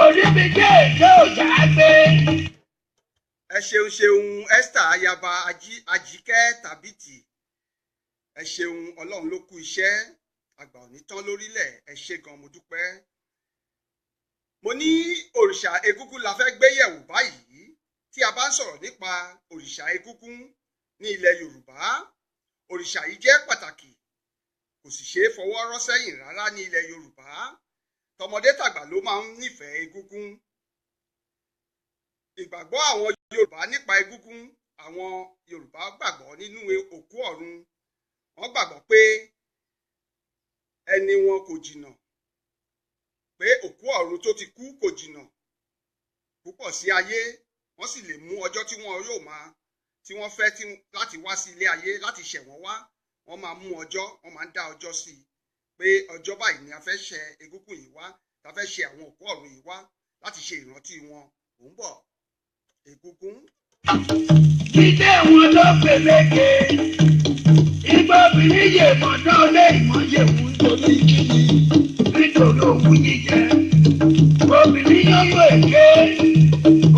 [SPEAKER 3] oníbìjẹ́ èké òjà gbé.
[SPEAKER 2] ẹ ṣeun Esther ayaba Ajíkẹ́ Tàbítì ẹ ṣeun Ọlọ́run ló kú iṣẹ́ àgbà òní tán lórílẹ̀ ẹ ṣé gan mo dúpẹ́. mo ní òrìṣà egúngún la fẹ́ gbé yẹ̀wò báyìí tí a bá ń sọ̀rọ̀ nípa òrìṣà egúngún ní ilẹ̀ Yorùbá òrìṣà yìí jẹ́ pàtàkì kò sì ṣeé fọwọ́ rọ́ sẹ́yìn rárá ní ilẹ̀ Yorùbá tọmọdé tàgbà ló máa ń nífẹ̀ẹ́ egúngún. ìgbàgbọ́ àwọn Yorùbá nípa egúngún àwọn Yorùbá gbàgbọ́ nínú òkú ọ̀run wọ́n gbàgbọ́ pé ẹni wọn kò jìnnà pé òkú ọ̀run tó ti kú kò jìnnà púpọ̀ sí ayé wọ́n sì lè mú ọjọ́ tí wọ́n yóò máa tí wọ́n fẹ́ láti wá sí ilé ayé láti ṣẹ̀ wọ́n wá wọ́n máa mú ọjọ́ wọ́n máa ń dá ọjọ́ sí i pé ọjọ́ báyìí ni a fẹ́ ṣe egúngún yìí wá a fẹ́ ṣe àwọn òkú ọ̀run yìí wá láti ṣe ìrántí wọn ò ń bọ̀ egúngún.
[SPEAKER 3] Jíjẹ́ wọn ló peléke, igbó obìnrin yè mọ̀dán lé ìmọ̀ye wù nítorí kíni, nítorí òwú jíjẹ. Obìnrin yọ́yọ́ èké,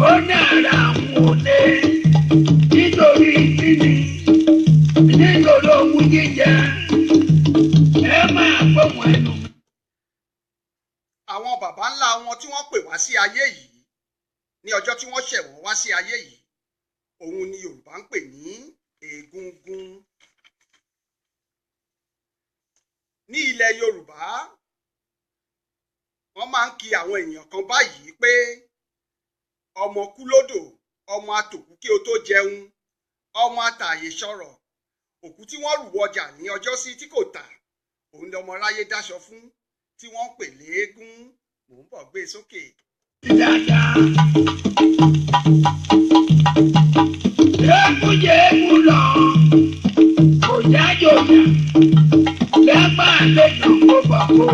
[SPEAKER 3] ó ní ara àwọn òde, nítorí kíni, nítorí òwú jíjẹ. Ẹ máa gbóhùn ẹnu.
[SPEAKER 2] Àwọn bàbá ńlá wọn tí wọ́n pè wá sí ayé yìí ní ọjọ́ tí wọ́n ṣẹ̀ wọ́n wá sí ayé yìí òun ni Yorùbá ń pè ní Egúngún. Ní ilẹ̀ Yorùbá wọ́n máa ń kí àwọn èèyàn kan báyìí pé ọmọ kú lódò ọmọ atòkú kí o tó jẹun ọmọ atààyè sọ̀rọ̀ òkú tí wọ́n rù wọjà ní ọjọ́sí tí kò tà òun lọmọ ráyé dáṣọ fún tí wọ́n ń pè léégún mò ń bọ̀ gbé sókè.
[SPEAKER 3] Eégún jẹ eégún lọ, kò jájòyà, lẹ́gbà àlejò kó bàbò.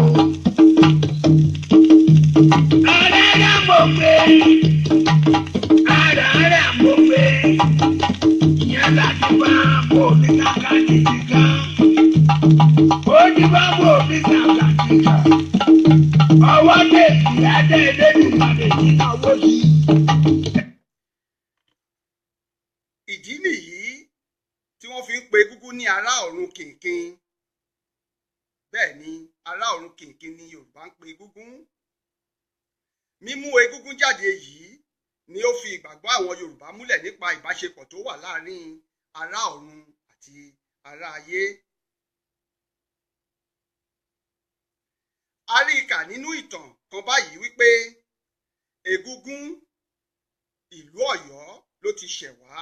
[SPEAKER 3] Àràrà mo gbé, àràrà mo gbé, ìyẹn láti bá bò ní kàkà kìkìkà. Ó ní bá bò ní kàkà kìkà. Ọwọ́ dé ìyá dé Elédùmarè nínú owó yìí.
[SPEAKER 2] Ìdí nìyí tí wọ́n fi ń pe egúngún ní ará ọ̀run kìnkìn. Bẹ́ẹ̀ ni ará ọ̀run kìnkìn ni Yorùbá ń pe egúngún. Mímú egúngún jáde yìí ni ó fi ìgbàgbọ́ àwọn Yorùbá múlẹ̀ nípa ìbáṣepọ̀ tó wà láàárín ará ọ̀run àti ará ayé. A rí i kà nínú ìtàn kan báyìí wípé egúngún ìlú Ọ̀yọ́ ló ti ṣẹ̀ wá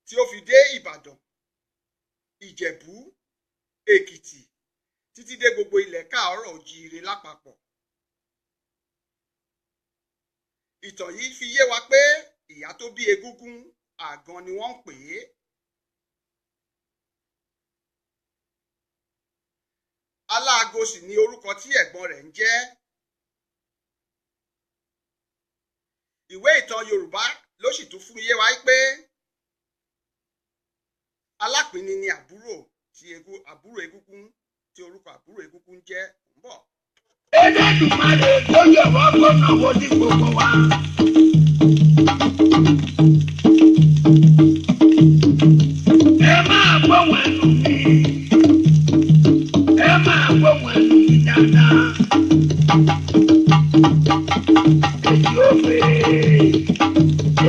[SPEAKER 2] tí ó fi dé Ìbàdàn, Ìjẹ̀bú, Èkìtì títí dé gbogbo ilẹ̀ káàárọ̀ oòjíire lápapọ̀. ìtàn yìí fi yé wa pé ìyá tó bí egúngún àgàn ni wọ́n ń pè é. aláago sì ni orúkọ tí ẹ̀gbọ́n rẹ̀ ń jẹ́. ìwé ìtàn Yorùbá ló sì tún fún yé wa pé alápinni ni àbúrò egúngún tí orúkọ àbúrò egúngún jẹ́ ń bọ̀.
[SPEAKER 3] Elédùmarè tó yọ̀wọ́ gbọ́nà wo ní gbogbo wa. Ẹ máa gbóhùn ẹnu mi. Ẹ máa gbóhùn ẹnu mi dáadáa.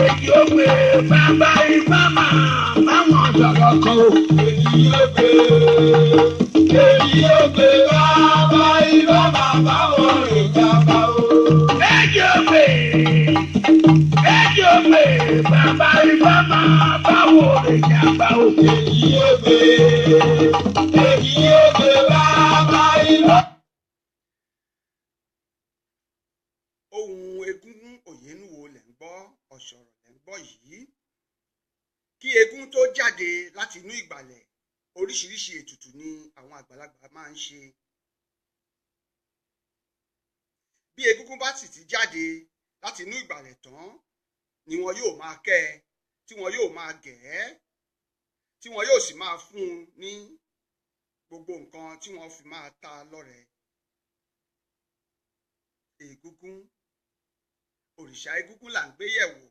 [SPEAKER 3] Èyí ó gbé bàbá ibà máwọn sọ̀rọ̀ kan o. Èyí ó gbé bàbá ibà máwọn ìjàmbá o. Èyí ó gbé bàbá ibà máwọn ìjàmbá o. Èyí ó gbé bàbá ibà.
[SPEAKER 2] ohun egúngún Òyénúwo lẹ̀ ń gbọ́, ọ̀ṣọ̀rọ̀ lẹ̀ ń gbọ́ yìí. kí egún tó jáde láti inú ìgbàlẹ̀, oríṣiríṣi ètùtù ni àwọn àgbàlagbà máa ń ṣe. bí egúngún bá sì ti jáde láti inú ìgbàlẹ̀ tán ni wọn yóò máa kẹ́ ẹ, tí wọn yóò máa gẹ̀ ẹ́, tí wọn yóò sì máa fún un ní gbogbo nǹkan tí wọn fi máa ta lọ́rẹ. Egúngún, òrìṣà egúngún là ń gbé yẹ̀wò.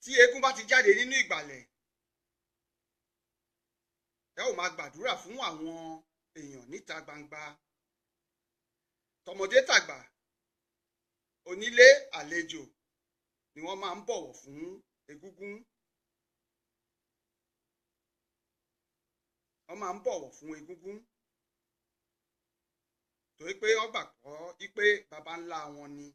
[SPEAKER 2] tí eégún bá ti jáde nínú ìgbàlẹ̀, ẹ ó máa gbàdúrà fún àwọn èèyàn níta gbangba, tọmọdé tàgbà, onílé àlejò ni wọ́n máa ń bọ̀wọ̀ fún egúngún. wọ́n máa ń bọ̀wọ̀ fún egúngún torí pé wọ́n gbàgbọ́ wípé baba ńlá wọn ni.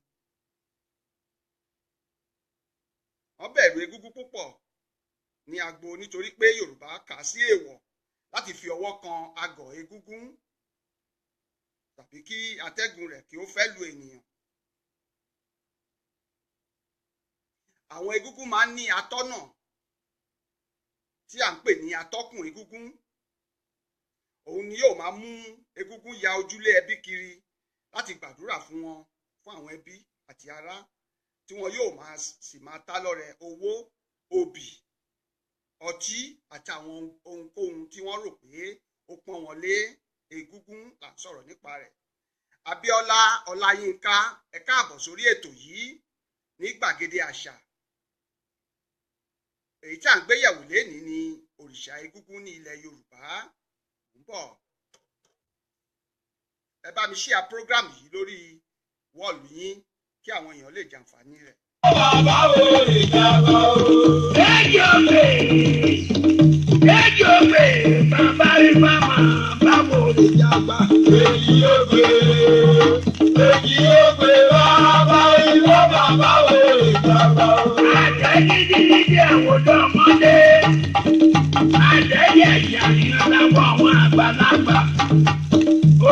[SPEAKER 2] wọ́n bẹ̀rù egúngún púpọ̀ ní agbo nítorí pé Yorùbá kà á sí èèwọ̀ láti fi ọwọ́ kan agọ̀ egúngún tàbí kí atẹ́gùn rẹ̀ kí ó fẹ́ lu ènìyàn. àwọn egúngún máa ń ní atọ́nà tí à ń pè ní atọ́kùn egúngún. òun ni yóò máa mú egúngún ya ojúlé ẹbí kiri láti gbàdúrà fún wọn, fún àwọn ẹbí àti ará, tí wọn yóò sì máa ta lọ́rẹ owó, obì, ọtí àti àwọn ohunkóhun tí wọ́n rò pé ó pọ́n wọn lé. egúngún là ń sọ̀rọ̀ nípa rẹ̀. Abíọ́lá Ọláyínká, ẹ káàbọ̀ sórí ètò yìí ní gbàgede àṣà. èyí tí à ń gbéyẹ̀wò lénìí ni òrìṣà egúngún ní ilẹ̀ Yorùbá. ń bọ̀, ẹ bá mi share program yìí lórí wọ́ọ̀lù yín kí àwọn èèyàn lè jàǹfààní rẹ̀.
[SPEAKER 3] Bàbá wo lè jábọ̀ o? Ẹjọ́ pé bàbá rí màmá báwo lè jábọ̀? Èyí ó gbé bàbá rí màmá báwo lè jábọ̀ o? Àjẹ́gídígídí àwòdọ́ ọmọdé. Àjẹ́yẹ ìyá ìrànlọ́wọ́ àwọn àgbàlagbà.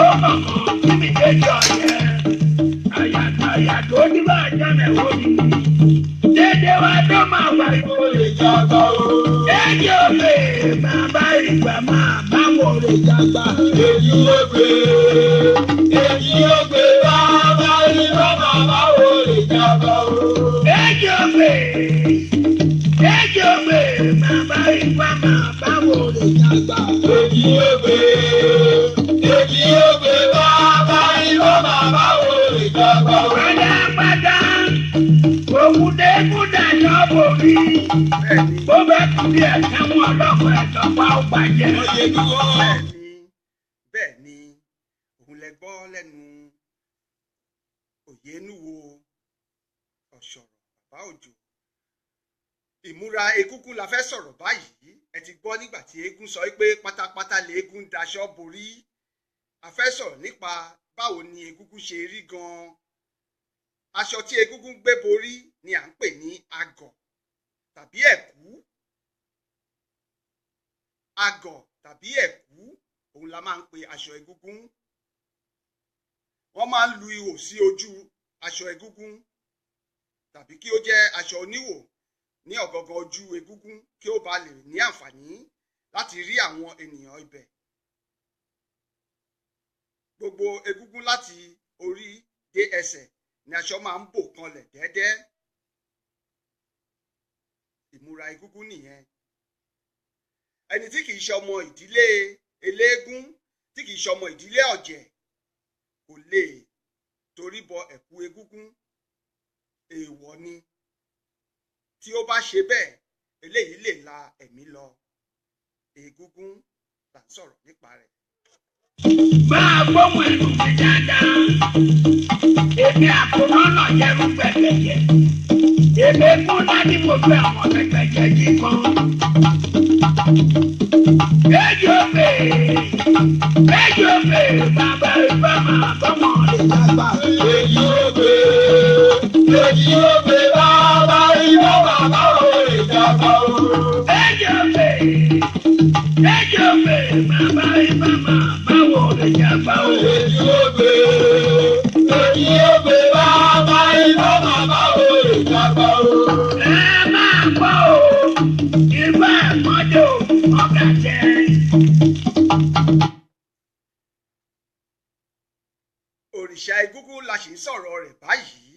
[SPEAKER 3] Ó mọ̀mọ́ kí mi déjọ́ yẹn. Àyàtọ̀ onímọ̀ àjọmẹ̀ wo ni? Dédé wa tó máa wà ìwò lè jàgbá o. Èyí ò gbé bàbá ìgbà máa báwo lè jàgbá. Èyí ò gbé bàbá ìgbà máa báwo lè jàgbá o. Èyí ò gbé bàbá ìgbà máa báwo lè jàgbá. Èyí ò gbé bàbá ìgbà máa báwo lè jàgbá o. Pátápátá òun dẹ́kúndà yọ borí. Bó bá kú bí ẹ̀ka wọn ọlọ́pàá ẹ̀tọ́ pa ó bàjẹ́.
[SPEAKER 2] bẹ́ẹ̀ ni òun lẹ gbọ́ lẹ́nu Òyénúwo, ọ̀ṣọ̀rọ̀ bàbá òjò. ìmúra egúngún la fẹ́ sọ̀rọ̀ báyìí. ẹ ti gbọ́ nígbà tí eégún sọ pé pátápátá lè eégún daṣọ borí. a fẹ́ sọ̀rọ̀ nípa báwo ni egúngún ṣe rí gan-an. aṣọ tí egúngún gbé borí ni à ń pè ní agọ̀ tàbí ẹ̀kú. agọ̀ tàbí ẹ̀kú òun la máa ń pe aṣọ egúngún. wọ́n máa ń lu ihò sí ojú aṣọ egúngún tàbí kí ó jẹ́ aṣọ oníhò ní ọ̀gọ̀ngọ̀ ojú egúngún kí ó bá lè ní àǹfààní láti rí àwọn ènìyàn ibẹ̀. Gbogbo egúngún láti orí dé ẹsẹ̀ ni aṣọ máa ń bò kanlẹ̀ dẹ́dẹ́. Ìmúra egúngún nìyẹn. Ẹni tí kìí ṣe ọmọ ìdílé eléégún, tí kìí ṣe ọmọ ìdílé ọ̀jẹ̀ kò lè torí bọ ẹ̀kú egúngún. Èèwọ̀ ni. Tí ó bá ṣe bẹ́ẹ̀, eléyìí lè la ẹ̀mí lọ. Egúngún là ń sọ̀rọ̀ nípa rẹ̀.
[SPEAKER 4] Máa gbóhùn ẹnu mi dáadáa. Èmi àkùnrin náà jẹ́rú gbẹ̀gbẹ̀jẹ̀. Èmi kún láti mo fẹ́ àwọn gbẹ̀gbẹ̀jẹ̀ yìí kan. Ejò pè bàbá ìbá máa bọ́mọ lè dàgbà. Ejò pè bàbá ìbá máa lè dàgbà. Ejò pè bàbá ìbá máa báwo lè dàgbà. Ejò pè bàbá ìbá máa báwo lè dàgbà. Ẹ máa gbọ́ o, ìbá ẹ̀mọ́dé o, ọ̀gá jẹ́.
[SPEAKER 2] Òrìṣà egúngún la ṣì ń sọ̀rọ̀ rẹ̀ báyìí.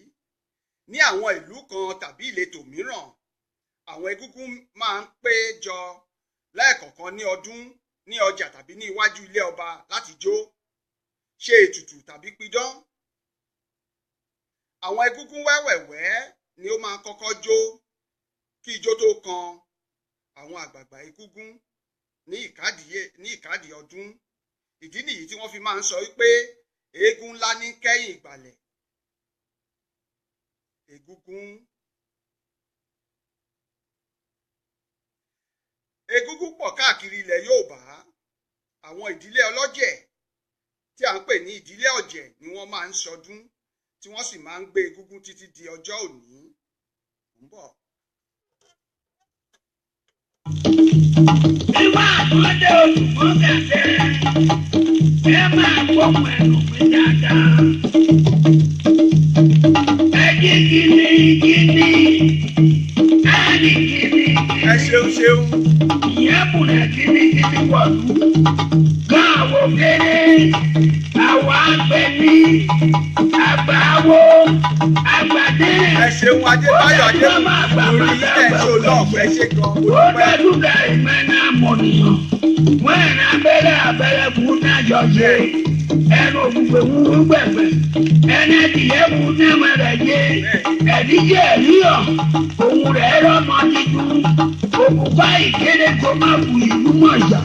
[SPEAKER 2] Ní àwọn ìlú kan tàbí ìletò mìíràn, àwọn egúngún máa ń pé jọ lẹ́ẹ̀kọ̀ọ̀kan ní ọdún ní ọjà tàbí ní iwájú ilé ọba láti jó, ṣe ètùtù tàbí pidán. Àwọn egúngún wẹ́wẹ̀wẹ́ ni ó máa ń kọ́kọ́ jó kí ijó tó kan àwọn àgbààgbà egúngún ní ìkádìí ọdún. Ìdí nìyí tí wọ́n fi máa ń sọ wípé eégún ńlá ní kẹ́yìn ìgbàlẹ̀. Egúngún pọ̀ káàkiri ilẹ̀ Yorùbá. Àwọn ìdílé ọlọ́jẹ̀ tí à ń pè ní ìdílé ọ̀jẹ̀ ni wọ́n máa ń ṣọdún tí wọ́n sì máa ń gbé egúngún títí di ọjọ́ òní. Ń bọ̀.
[SPEAKER 4] Ìwà àtúndé olùkọ́ kẹsẹ̀, ẹ máa gbóhùn ẹnu mi dáadáa. Ẹ jí kíní, ẹni kíní.
[SPEAKER 2] Ẹ ṣeun.
[SPEAKER 4] Ìyẹn kùnà kíní wọ̀lú. Káàwó kéré, àwọn àgbẹ̀ni, àgbàwó, àgbàdé.
[SPEAKER 2] Ẹ ṣeun Adébáyọ̀ Adébórí ilé ẹ̀ṣọ́ lọ́ọ̀pẹ́ ṣe gan.
[SPEAKER 4] Ó dẹ́dúgà ìmẹ́nà mọ̀nìyàn. Wọ́n ẹ̀rọ abẹ́rẹ́ fún nájọ ṣe. Ẹnu òkùnkùn wúwú gbẹ̀gbẹ̀. Ẹni ẹ̀dìyẹ mú nẹ́mọ̀ rẹ̀ yé. Ẹ̀díjẹ́ ẹ̀ríyọ̀. Òun rẹ̀ rọ́mọ títún. Òkùnfà ìkéde kó má bu ìlú mọ̀jà.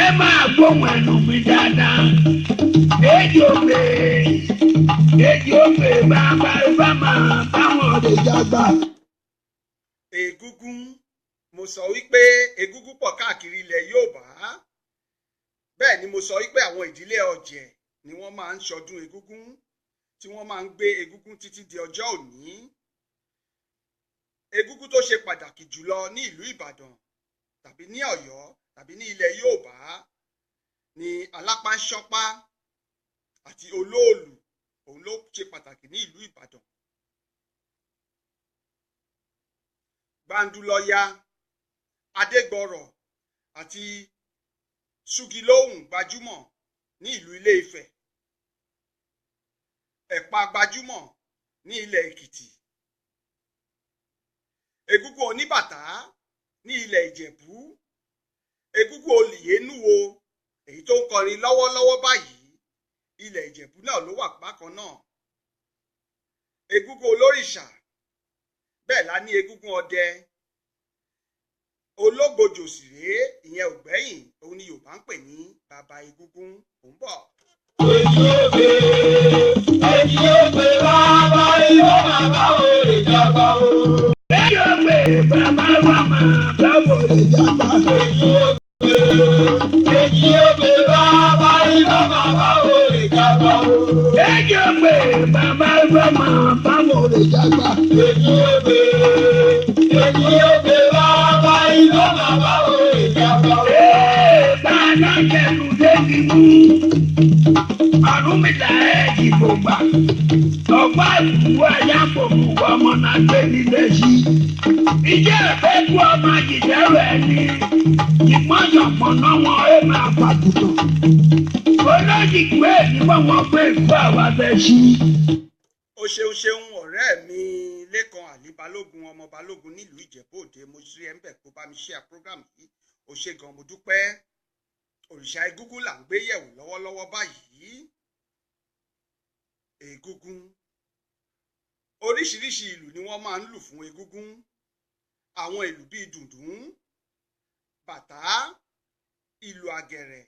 [SPEAKER 4] Ẹ máa gbóhùn ẹnu mi dáadáa. Ejò pè bàbá ìbá máa báwọn lè dàgbà.
[SPEAKER 2] Egúngún, mo sọ wípé egúngún pọ̀ káàkiri ilẹ̀ Yorùbá. Bẹ́ẹ̀ ni mo sọ wípé àwọn ìdílé ọ̀jẹ̀ ni wọ́n máa ń ṣọdún egúngún tí wọ́n máa ń gbé egúngún títí di ọjọ́ òní. Egúngún tó ṣe pàtàkì jùlọ ní ìlú Ìbàdàn tàbí ní Ọ̀yọ́ tàbí ní ilẹ̀ Yorùbá ni alápánṣánpá àti olóòlù. Òun ló ṣe pàtàkì ní ìlú Ìbàdàn. Gbàndúlọ́yà, Adégbọrọ̀ àti Ṣúgilóhùn gbajúmọ̀ ní ìlú Ilé Ifẹ̀. Ẹ̀pà gbajúmọ̀ ní ilẹ̀ Èkìtì. Egúngún oníbàtà ní ilẹ̀ Ìjẹ̀bú. Egúngún olìyénúwo èyí tó ń kọrin lọ́wọ́lọ́wọ́ báyìí ilẹ̀ Ìjẹ̀bú náà ló wà bákan náà. Egúngún olórìṣà, bẹ́ẹ̀ la ní egúngún ọdẹ. Ológbòjò sì rèé, ìyẹn ògbẹ́yìn, òun ni Yorùbá ń pè ní bàbá egúngún. Ó ń bọ̀.
[SPEAKER 4] Ejò pè bàbá ìbá máa báwo lè dàgbà o. Ejò pè bàbá ìbá máa báwo lè dàgbà. Ejò pè bàbá ìbá máa báwo lè dàgbà o. Ejò pè bàbá ìbá máa báwo lè dàgbà. Ejò pè bàbá ìbá máa báwo lè dàgbà o. Bàbá kẹ̀lú débi mú Ọ̀rúnmìlà ìdìbò gbà ọgbà ìbùwọ ayábòmù ọmọ náà gbé nílé sí ìjẹ́ ẹ̀fẹ́ kú ọmọ àjìdẹ́rù ẹni ìmọ̀yọ̀pọ̀ náà wọn ẹ̀ máa pàtùtù olójìkú ẹ̀ ní wọ́n gbé ìkú àwọn abẹ́ sí.
[SPEAKER 2] ó ṣeun ọ̀rẹ́ mi Lékan Àlí Balógun ọmọ Balógun nílùú Ìjẹ̀bú-Òde mo ṣe ẹ̀ ń bẹ̀ kó bá mi ṣe program yìí ó ṣe gan mo dúpẹ́. Òrìṣà egúngún là ń gbé yẹ̀wò lọ́wọ́lọ́wọ́ báyìí. Egúngún oríṣiríṣi ìlù ni wọ́n máa ń lù fún egúngún. Àwọn ìlù bíi dùndún, bàtá, ìlù àgẹ̀rẹ̀,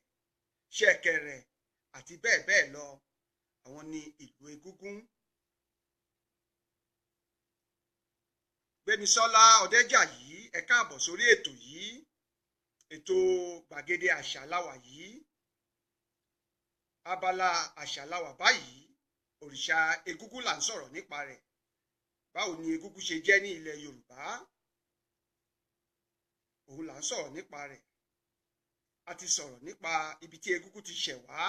[SPEAKER 2] ṣẹ̀kẹ̀rẹ̀ àti bẹ́ẹ̀ bẹ́ẹ̀ lọ. Àwọn ni ìlù egúngún. Gbémisọ́lá Ọdẹ́jàyí ẹ káàbọ̀ sórí ètò yìí. Ètò gbàgede àṣà láwà yìí. Abala àṣà láwà báyìí. Òrìṣà egúngún là ń sọ̀rọ̀ nípa rẹ̀. Báwo ni egúngún ṣe jẹ́ ní ilẹ̀ Yorùbá? Òun là ń sọ̀rọ̀ nípa rẹ̀. A ti sọ̀rọ̀ nípa ibi tí egúngún ti ṣẹ̀ wá.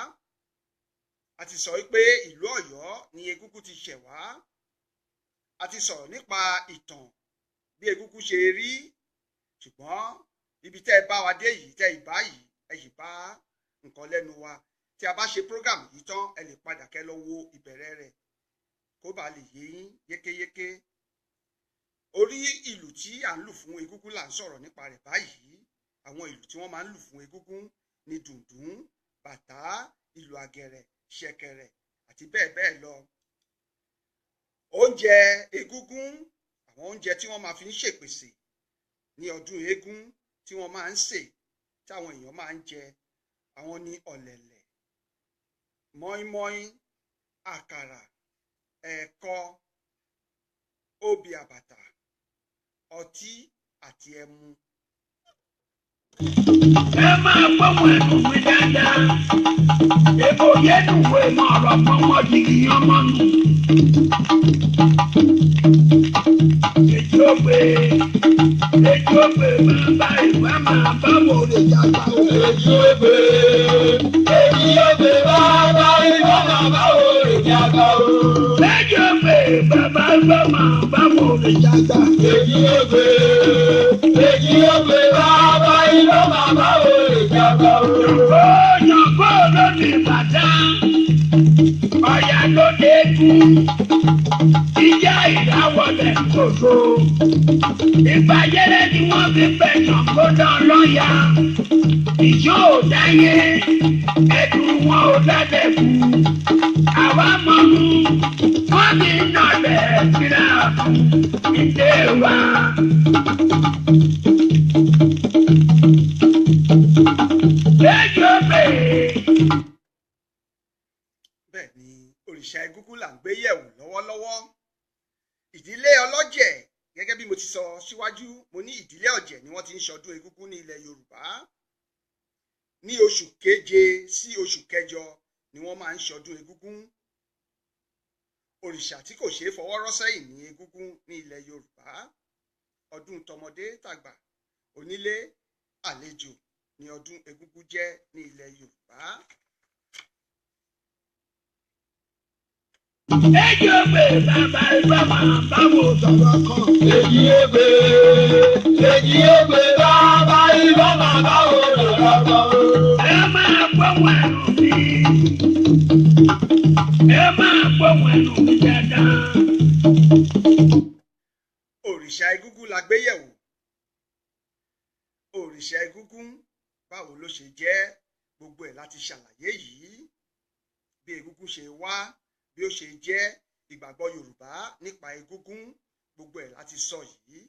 [SPEAKER 2] A ti sọ wípé ìlú Ọ̀yọ́ ni egúngún ti ṣẹ̀ wá. A ti sọ̀rọ̀ nípa ìtàn bí egúngún ṣe rí. Ṣùgbọ́n ibi tẹ́ ẹ bá wa dé yìí tẹ́ ìbá yìí ẹ yìí bá nǹkan lẹ́nu wa. Tí a bá ṣe program yìí tán ẹ lè padà kẹ́ lọ wo ìbẹ̀rẹ̀ rẹ̀ kó bá lè yé yín yékéyéké. Orí ìlù tí à ń lù fún egúngún là ń sọ̀rọ̀ nípa rẹ̀ báyìí. Àwọn ìlù tí wọ́n máa ń lù fún egúngún ni dùndún, bàtá, ìlù àgẹ̀rẹ̀, ṣẹ̀kẹ̀rẹ̀ àti bẹ́ẹ̀ bẹ́ẹ̀ lọ. Oúnjẹ egúngún, àwọn oúnjẹ tí wọ́n máa fi ń ṣèpèsè ní ọdún eégún tí wọ́n máa ń sè tí àwọn èèyàn máa ń jẹ, àwọn ni ọ̀lẹ̀lẹ̀, mọ́ínmọ́ín, àkàrà, ẹ̀kọ, obì àbàtà, ọtí àti ẹmu.
[SPEAKER 4] Ẹ máa gbọ́mọ ẹnu mi dáadáa. Èkó yẹnu wo ìmọ̀ ọ̀rọ̀ pọ́nmọ́ di ìyàn mọ́nu. Èjì ògbè máa bá ìwà máa bá wò lè jàgbá o. Èjì ògbè máa bá ìwà máa bá wò lè jàgbá o. Èjì ògbè bàbá ìwà máa bá wò lè jàgbá. Èjì ògbè bàbá ìwà máa bá wò lè jàgbá o. Yàngó ló ní Ìbàdàn, Ọ̀yà ló dé kú. Ìjà ìdáwọlẹ̀ kòkó. Ìbàjẹ́lẹ̀ ni wọ́n fi bẹ̀yàn kó dán lọ́yà. Ìjọ ò dáyé, ẹ̀dùn wọn ò dádẹ́kù. Àwa mọ̀nú, wọ́n fi nàlẹ̀ síra fún ìdè wa. Lẹ́jọ́ bẹ́ẹ̀.
[SPEAKER 2] Bẹ́ẹ̀ ni òrìṣà egúngún là ń gbé yẹ̀wò lọ́wọ́lọ́wọ́. Ìdílé ọlọ́jẹ̀ gẹ́gẹ́ bí mo ti sọ síwájú, mo ní ìdílé ọ̀jẹ̀ ni wọ́n ti ń ṣọdún egúngún ní ilẹ̀ Yorùbá. Ní oṣù keje sí oṣù kẹjọ ni wọ́n máa ń ṣọdún egúngún. Òrìṣà tí kò ṣeé fọwọ́ rọ́ sẹ́yìn ní egúngún ní ilẹ̀ Yorùbá. Ọdún tọmọdé tàgbà, onílé àlejò ni ọdún egúngún jẹ́ ní ilẹ̀ Yorùbá.
[SPEAKER 4] Èjì ògbè bàbá ìwà máa bá wò sọ̀rọ̀ kan. Èjì ògbè bàbá ìwà máa bá wò sọ̀rọ̀ kan. Ẹ máa gbọ́wọ́ ẹnu mi. Ẹ máa gbọ́wọ́ ẹnu mi dáadáa.
[SPEAKER 2] Òrìṣà egúngún la gbé yẹ̀wò. Òrìṣà egúngún báwo ló ṣe jẹ́, gbogbo ẹ̀ láti ṣàlàyé yìí. Bí egúngún ṣe wá, bí ó ṣe jẹ́, ìgbàgbọ́ Yorùbá nípa egúngún, gbogbo ẹ̀ láti sọ yìí.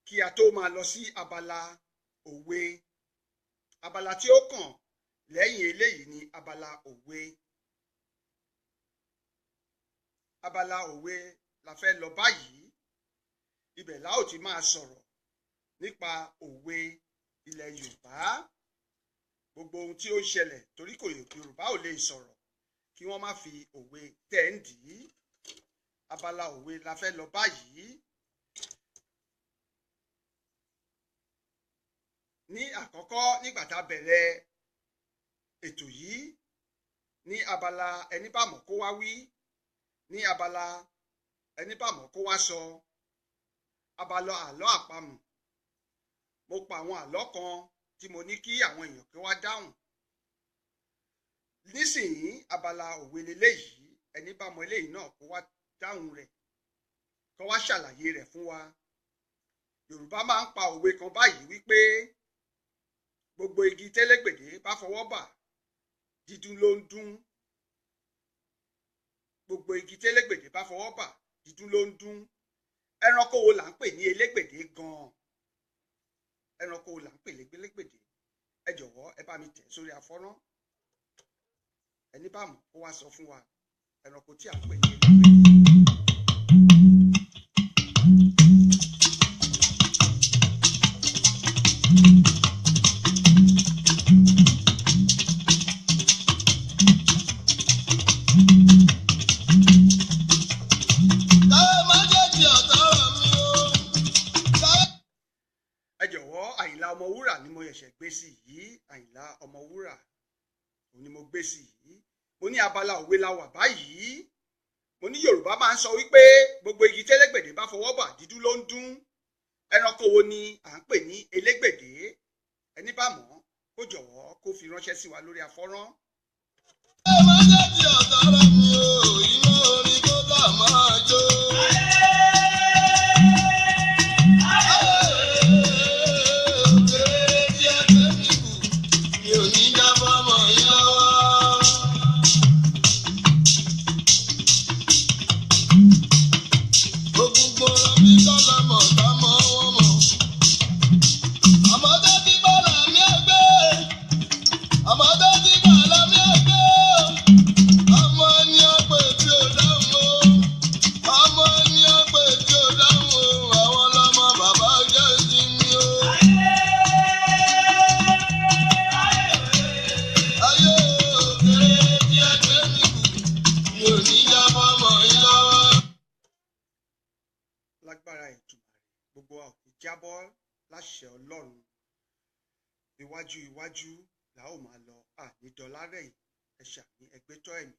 [SPEAKER 2] Kí a tó máa lọ sí abala òwe. Abala tí ó kàn lẹ́yìn eléyìí ni abala òwe. Abala òwe la fẹ́ lọ báyìí. Ibẹ̀ la ó ti máa sọ̀rọ̀ nípa òwe ilẹ̀ Yorùbá. Gbogbo ohun tí ó ń ṣẹlẹ̀, torí kò Yorùbá ò lè sọ̀rọ̀ kí wọ́n má fi òwe tẹ́ǹdì. Abala òwe la fẹ́ lọ báyìí. Ní àkọ́kọ́ nígbà tá a bẹ̀rẹ̀ ètò yìí ní abala ẹni bá mọ̀ kó wá wí, ní abala ẹni bá mọ̀ kó wá sọ, abala àlọ́ àpamọ̀. Mo pa àwọn àlọ́ kan tí mo ní kí àwọn èèyàn kí wá dáhùn. Nísìnyí abala òwe leléyìí, ẹni bá mọ̀ eléyìí náà kó wá dáhùn rẹ̀, kó wá ṣàlàyé rẹ̀ fún wa. Yorùbá máa ń pa òwe kan báyìí wípé gbogbo igi télégbèdé bá fọwọ́ bà dídún ló ń dún. Gbogbo igi télégbèdé bá fọwọ́ bà dídún ló ń dún. Ẹranko wo là ń pè ní elégbèdé gan-an? Ẹranko wo là ń pè légbèdé? Ẹ jọ̀wọ́ ẹ bá mi tẹ̀ sórí afọ́nrán. Ẹni bá mọ̀ kó wá sọ fún wa ẹranko tí à ń pè ní elégbèdé. Ọmọwúrà ni mo ṣẹ̀ṣẹ̀ gbé sí yìí, Àyìnlá Ọmọwúrà òun ni mo gbé sí yìí. Mo ní abala òwe la wà báyìí. Mo ní Yorùbá máa ń sọ wípé gbogbo igi télégbèdé bá fọwọ́ bà dídún ló ń dún. Ẹranko wo ni à ń pè ní elégbèdé? Ẹni bá mọ̀ kó jọ̀wọ́ kó fi ránṣẹ́ sí wa lórí afọ́nrán.
[SPEAKER 3] ẹ má jẹ́ kí ọ̀tá rẹ̀ mi o, inú orin tó dà máa jó.
[SPEAKER 2] Jábọ́ láṣẹ Ọlọ́run, iwájú iwájú là ó máa lọ, àní dọlá rẹ̀yìn, ẹ ṣàmì ẹgbẹ́tọ́ ẹ̀yìn.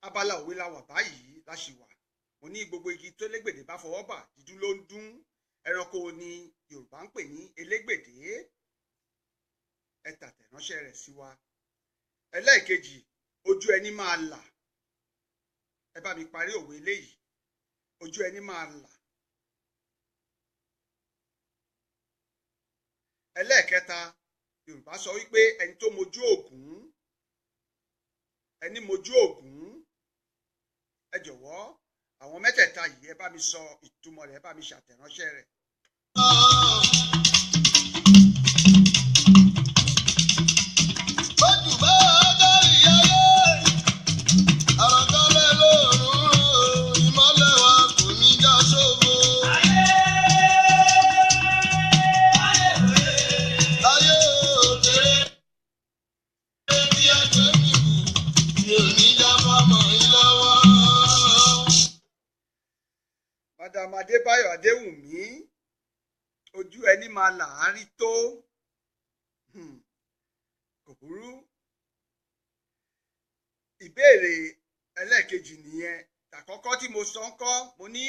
[SPEAKER 2] Abala òwe la wà báyìí láṣì wà. Mo ní gbogbo igi tó légbèdé bá fọwọ́ bà dídún ló ń dún. Ẹranko ni Yorùbá ń pè ní elégbèdé? Ẹ tàtẹ̀ránṣẹ́ rẹ̀ sí wa. Ẹlẹ́ẹ̀kejì, ojú ẹni máa là. Ẹ bá mi parí òwe eléyìí. Ojú ẹni máa là. Ẹlẹ́ẹ̀kẹta, Yorùbá sọ wípé ẹni tó mojú ògún, ẹni mojú ògún. Ẹ jọ̀wọ́ àwọn mẹ́tẹ̀ẹ̀ta yìí ẹ bá mi sọ ìtumọ̀ rẹ̀, ẹ bá mi ṣàtẹ̀ránṣẹ́ rẹ̀. Madam Adébáyọ̀ Adéwùmí, ojú ẹni máa là á rí tó. Kò burú. Ìbéèrè ẹlẹ́ẹ̀kejì nìyẹn. Àkọ́kọ́ tí mo sọ ń kọ́, mo ní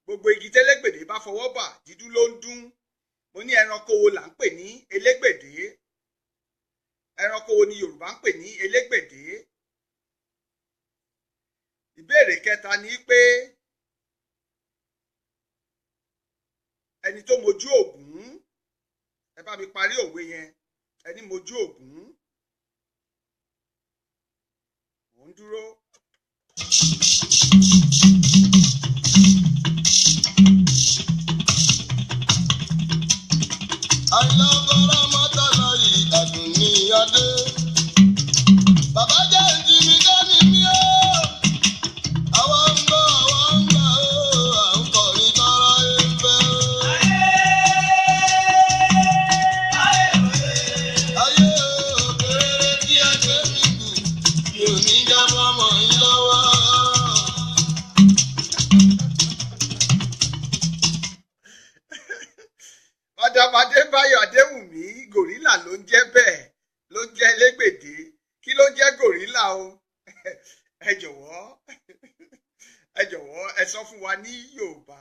[SPEAKER 2] gbogbo igi télégbèdé bá fọwọ́ bà dídún ló ń dún. Mo ní ẹranko wo là ń pè ní elégbèdé? Ẹranko wo ni Yorùbá ń pè ní elégbèdé? Ìbéèrè kẹta ni pé ẹni tó mojú ògún, ẹ bá mi parí òwe yẹn. Ẹni mojú ògún. Mò ń dúró.
[SPEAKER 3] Àyìnlá ọgọ́rọ̀ mọ́tàlá yìí àdùn ní adé. Bàbá jẹ́ ìjìnlẹ̀ dání mi ó. Àwọn ń gbọ́ ó, à ń kọrin tọ́ra ẹgbẹ́ ó. Ayé òkèrè tí ẹ gbé mi kù, mi ò ní jábọ́ mọ́ yín lọ́wọ́.
[SPEAKER 2] jẹ́ gòrílà o ẹ jọ̀wọ́ ẹ sọ fún wa ní Yorùbá,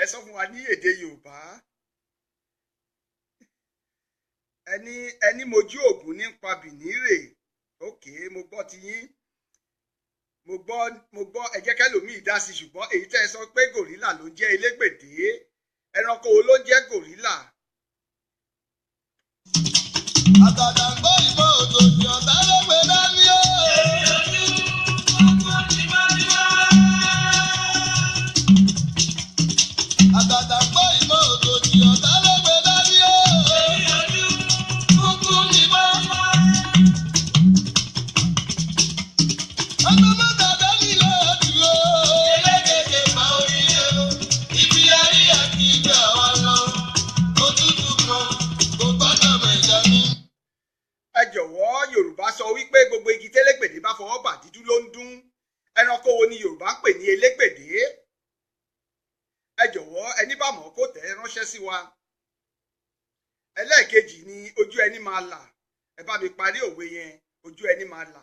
[SPEAKER 2] ẹ sọ fún wa ní èdè Yorùbá. ẹni mojú ògùn nípa bìnírè. òkè mo gbọ́ ti yín, mo gbọ́ ẹ jẹ́ kẹ́lòmíì dá sí, ṣùgbọ́n èyí tẹ́ ẹ sọ pé gòrílà ló ń jẹ́ elégbèdé, ẹranko wo ló ń jẹ́ gòrílà?
[SPEAKER 3] àtàdàgbọ́ ìbọn òtòjì ọ̀tá ló gbé dání o. àtàdàgbọ́ ìbọn òtòjì ọ̀tá ló gbé dání o. kúkú nìbọn. ọmọ mọ́tà dání lọ́ọ̀dù o. elégédé pa orí o. ibi ayé àti ìgbà wa lọ. òtútù kan kò gbọ́dọ̀ mẹ́jà ní.
[SPEAKER 2] ẹ jọ̀wọ́ Yorùbá sọ wípé gbogbo igi télégbèdé bá fọwọ́ bà dídún ló ń dún. ẹranko wo ni Yorùbá ń pè ní elégbèdé? ẹ jọ̀wọ́ ẹni bá mọ̀ kó tẹ̀ ránṣẹ́ sí wa. ẹlẹ́ẹ̀kejì ni ojú ẹni máa là, ẹ bá mi parí òwe yẹn, ojú ẹni máa là.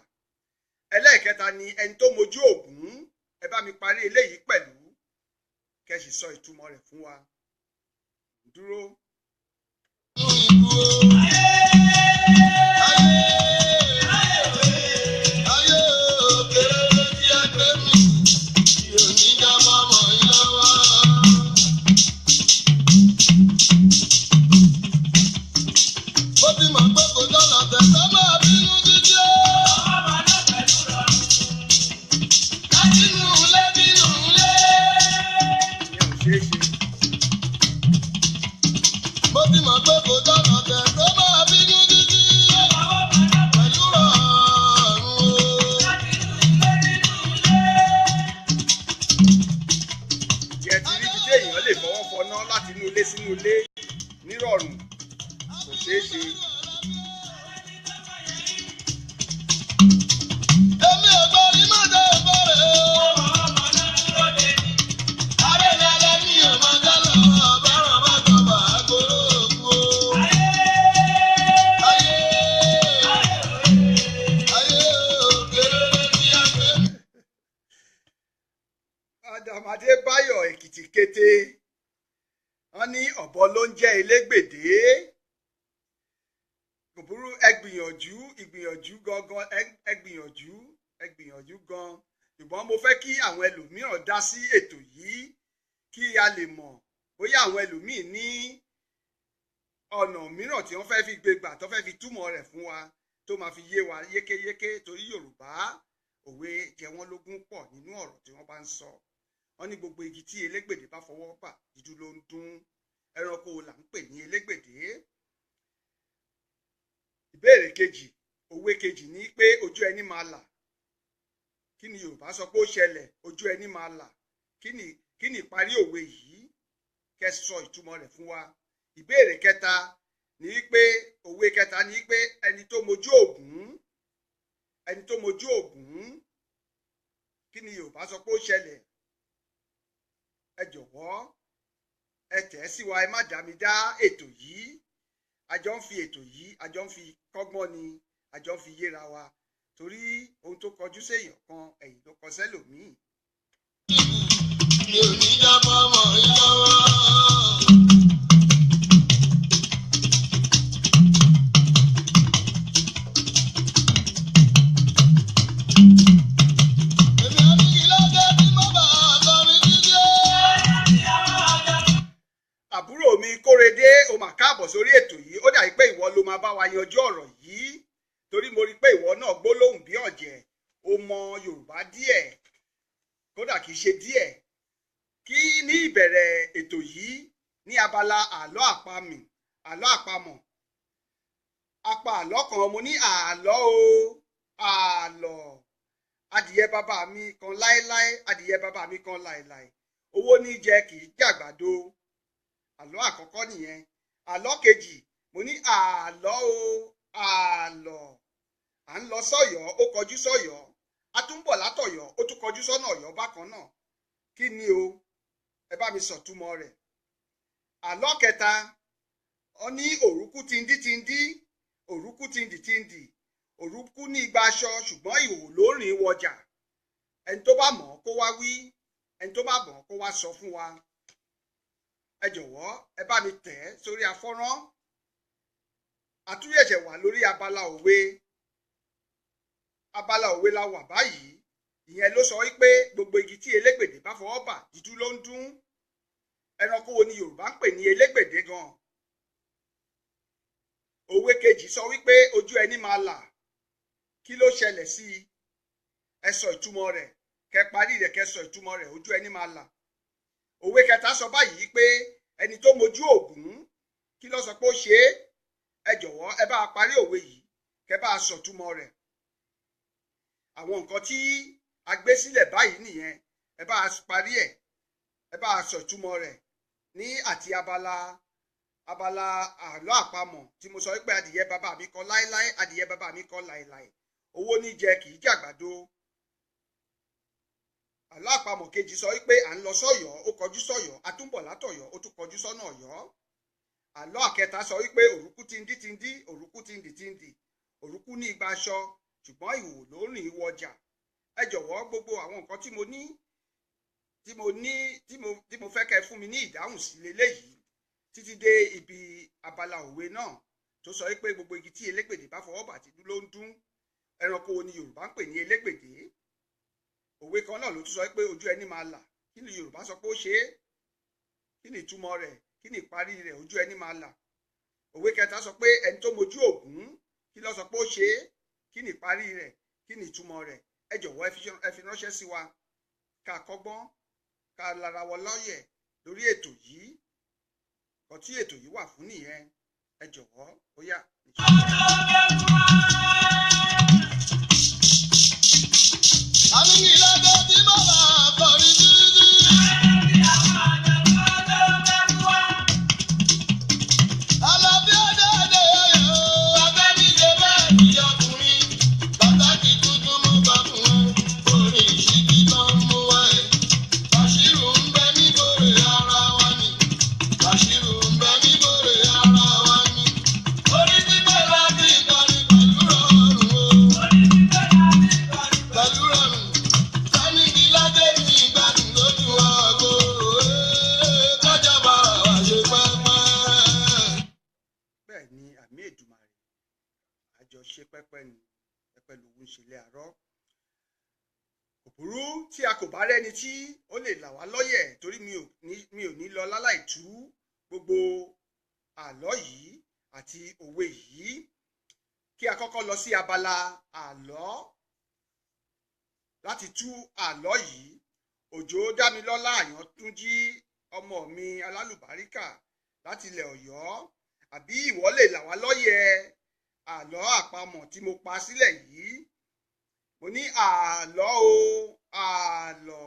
[SPEAKER 2] ẹlẹ́ẹ̀kẹta ni ẹni tó mojú ògún, ẹ bá mi parí eléyìí pẹ̀lú, kẹ́sì sọ ìtumọ̀ rẹ̀ fún wa. dúró. Sínú ilé nírọ̀rùn kò ṣeé ṣe.
[SPEAKER 3] èmi ò gbọ́ ní mọ́tò ìbọ̀rẹ̀ o. ààrẹ lálẹ́ mi ò máa dá lọ báràn bá tọ́ba àgọ́rò òkú o. ayé òkèrè tí a gbé.
[SPEAKER 2] Àdàmàdé Báyọ̀ Èkìtì kété. wọ́n ní ọ̀bọ ló ń jẹ́ elégbèdé. kò burú, ẹ gbìyànjú gangan, ẹ gbìyànjú gan. ṣùgbọ́n mo fẹ́ kí àwọn ẹlòmíràn dá sí ètò yìí kí a lè mọ̀ bóyá àwọn ẹlòmíì ní ọ̀nà mìíràn tí wọ́n fẹ́ fi gbé gbà tó fẹ́ fi túmọ̀ rẹ̀ fún wa tó máa fi yé wa yékéyéké, torí Yorùbá òwe jẹ wọ́n lógún pọ̀ nínú ọ̀rọ̀ tí wọ́n bá ń sọ. wọ́n ní gbogbo igi tí elégbèdé bá fọwọ́ bà dídún ló ń dún. ẹranko là ń pè ní elégbèdé. ìbéèrè kejì, òwe kejì ní pé ojú ẹni máa là. kí ni Yorùbá sọ pé ó ṣẹlẹ̀? ojú ẹni máa là. kí ni ìparí òwe yìí? kẹ́ sọ ìtumọ̀ rẹ̀ fún wa. ìbéèrè kẹta ní pé òwe kẹta ní pé ẹni tó mojú ògún, kí ni Yorùbá sọ pé ó ṣẹlẹ̀? ẹ jọ̀wọ́ ẹ tẹ̀ sí wa, ẹ má dá mi dá ètò yìí. àjọ ń fi ètò yìí àjọ ń fi kọ́gbọ́n ni, àjọ ń fi yéra wa, torí ohun tó kọjú séèyàn kan ẹ̀yìn ló kọ sẹ́lòmíì.
[SPEAKER 3] mi ò ní jábọ́ mọ́ lọ́wọ́.
[SPEAKER 2] àbúrò mi Kórèdé, o mà káàbọ̀ sórí ètò yìí. ó dàbí pé ìwọ ló máa bá wa yanjú ọ̀rọ̀ yìí, torí mo rí i pé ìwọ náà gbólóhùn bí ọ̀jẹ̀, o mọ Yorùbá díẹ̀, kódà kìí ṣe díẹ̀. kí ní ìbẹ̀rẹ̀ ètò yìí ní abala àlọ́ àpamọ̀, apá àlọ́ kan, mo ní àlọ́ o, àlọ́. adìyẹ bàbá mi kan láéláé, adìyẹ bàbá mi kan láéláé, owó ní jẹ kìí jàgbàdo. àlọ́ àkọ́kọ́ nìyẹn. àlọ́ kejì, mo ní àlọ́ o, àlọ́. à ń lọ sọ́yọ́, ó kọjú sọ́yọ́. a tún bọ̀ látọ̀yọ́, ó tún kọjú sọ́nà Ọ̀yọ́ bákan náà. kí ni o? ẹ bá mi sọ̀túmọ̀ rẹ̀. àlọ́ kẹta, ó ní òrùkú tindítindí, òrùkú tindìtindì, òrùkú ní igba aṣọ ṣùgbọ́n ìhòòhò ló rìn wọjà. Ẹni tó bá mọ̀ kó wá wí, ẹni tó bá mọ̀ kó wá sọ fún wa. Ẹ jọ̀wọ́ ẹ bá mi tẹ̀ sórí afọ́nrán. Àtúnyẹ̀ṣẹ̀ wà lórí abala òwe. Abala òwe la wà báyìí. Ìyẹn ló sọ wípé gbogbo igi tí elégbèdè bá fọwọ́ bà dídú ló ń dún. Ẹranko wo ni Yorùbá ń pè ní elégbèdè gan? Òwe kejì sọ wípé ojú ẹni máa là. Kí ló ṣẹlẹ̀ sí i? Ẹ sọ ìtumọ̀ rẹ̀, kẹ parí rẹ̀ kẹ sọ ìtumọ̀ rẹ̀, ojú ẹni máa là. Òwe kẹta sọ báyìí pé ẹni tó mojú ògún, kí ló sọ pé ó ṣe é? Ẹ jọ̀wọ́ ẹ bá parí òwe yìí kẹ bá sọ ìtumọ̀ rẹ̀. Àwọn nǹkan tí a gbé sílẹ̀ báyìí nìyẹn, ẹ bá parí ẹ̀, ẹ bá sọ ìtumọ̀ rẹ̀ ní àti abala àlọ́ àpamọ̀ tí mo sọ wípé adìyẹ bàbá mi kọ láéláé, adìyẹ bàbá mi kọ láéláé, owó ní jẹ kì í jàgbàdo. Àlọ́ àpamọ̀ kejì sọ wípé à ń lọ sọ́yọ́, ó kọjú sọ́yọ́, a tún bọ̀ látọ̀yọ́, ó tún kọjú sọ́nà Ọ̀yọ́. Àlọ́ àkẹta sọ wípé òrùkú tindí tindí, òrùkú tindì tindì, òrùkú ní igba aṣọ ṣùgbọ́n ìhòòhò ló rìn wọjà. Ẹ jọ̀wọ́ gbogbo àwọn nǹkan tí mo fẹ́ kẹ́ fún mi ní ìdáhùn sí leléyìí títí dé ibi abala òwe náà tó sọ wípé gbogbo igi tí elégbèdè bá fọwọ́ bà dídú ló ń dún. Ẹranko wo ni Yorùbá ń pè ní elégbèdè? Òwe kan náà ló tún sọ pé ojú ẹni máa là. Kí ni Yorùbá sọ pé ó ṣe é? Kí ni ìtumọ̀ rẹ̀? Kí ni ìparí rẹ̀? Ojú ẹni máa là. Òwe kẹta sọ pé ẹni tó mojú ògún, kí ló sọ pé ó ṣe é? Kí ni ìparí rẹ̀? Kí ni ìtumọ̀ rẹ̀? Ẹ jọ̀wọ́ ẹ fi ránṣẹ́ sí wa ká kọ́gbọ́n ká lára wọ lọ́yẹ̀ lórí ètò yìí. Kan tí ètò yìí wà fún nìyẹn. Ẹ jọ̀wọ́ ó yá. Òbúrú tí a kò bá rẹ́ni tí ó lè là wá lọ́yẹ̀ torí mi ò ní lọ láláì tú gbogbo àlọ́ yìí àti òwe yìí. Kí a kọ́kọ́ lọ sí abala àlọ́ láti tú àlọ́ yìí. Òjó Dámilọ́lá Àyàntúnjí, ọmọ mi alálùbáríkà láti ilẹ̀ Ọ̀yọ́, àbí ìwọ lè là wá lọ́yẹ̀ àlọ́ àpamọ̀ tí mo pa sílẹ̀ yìí? Mo ní àlọ́ o, àlọ́.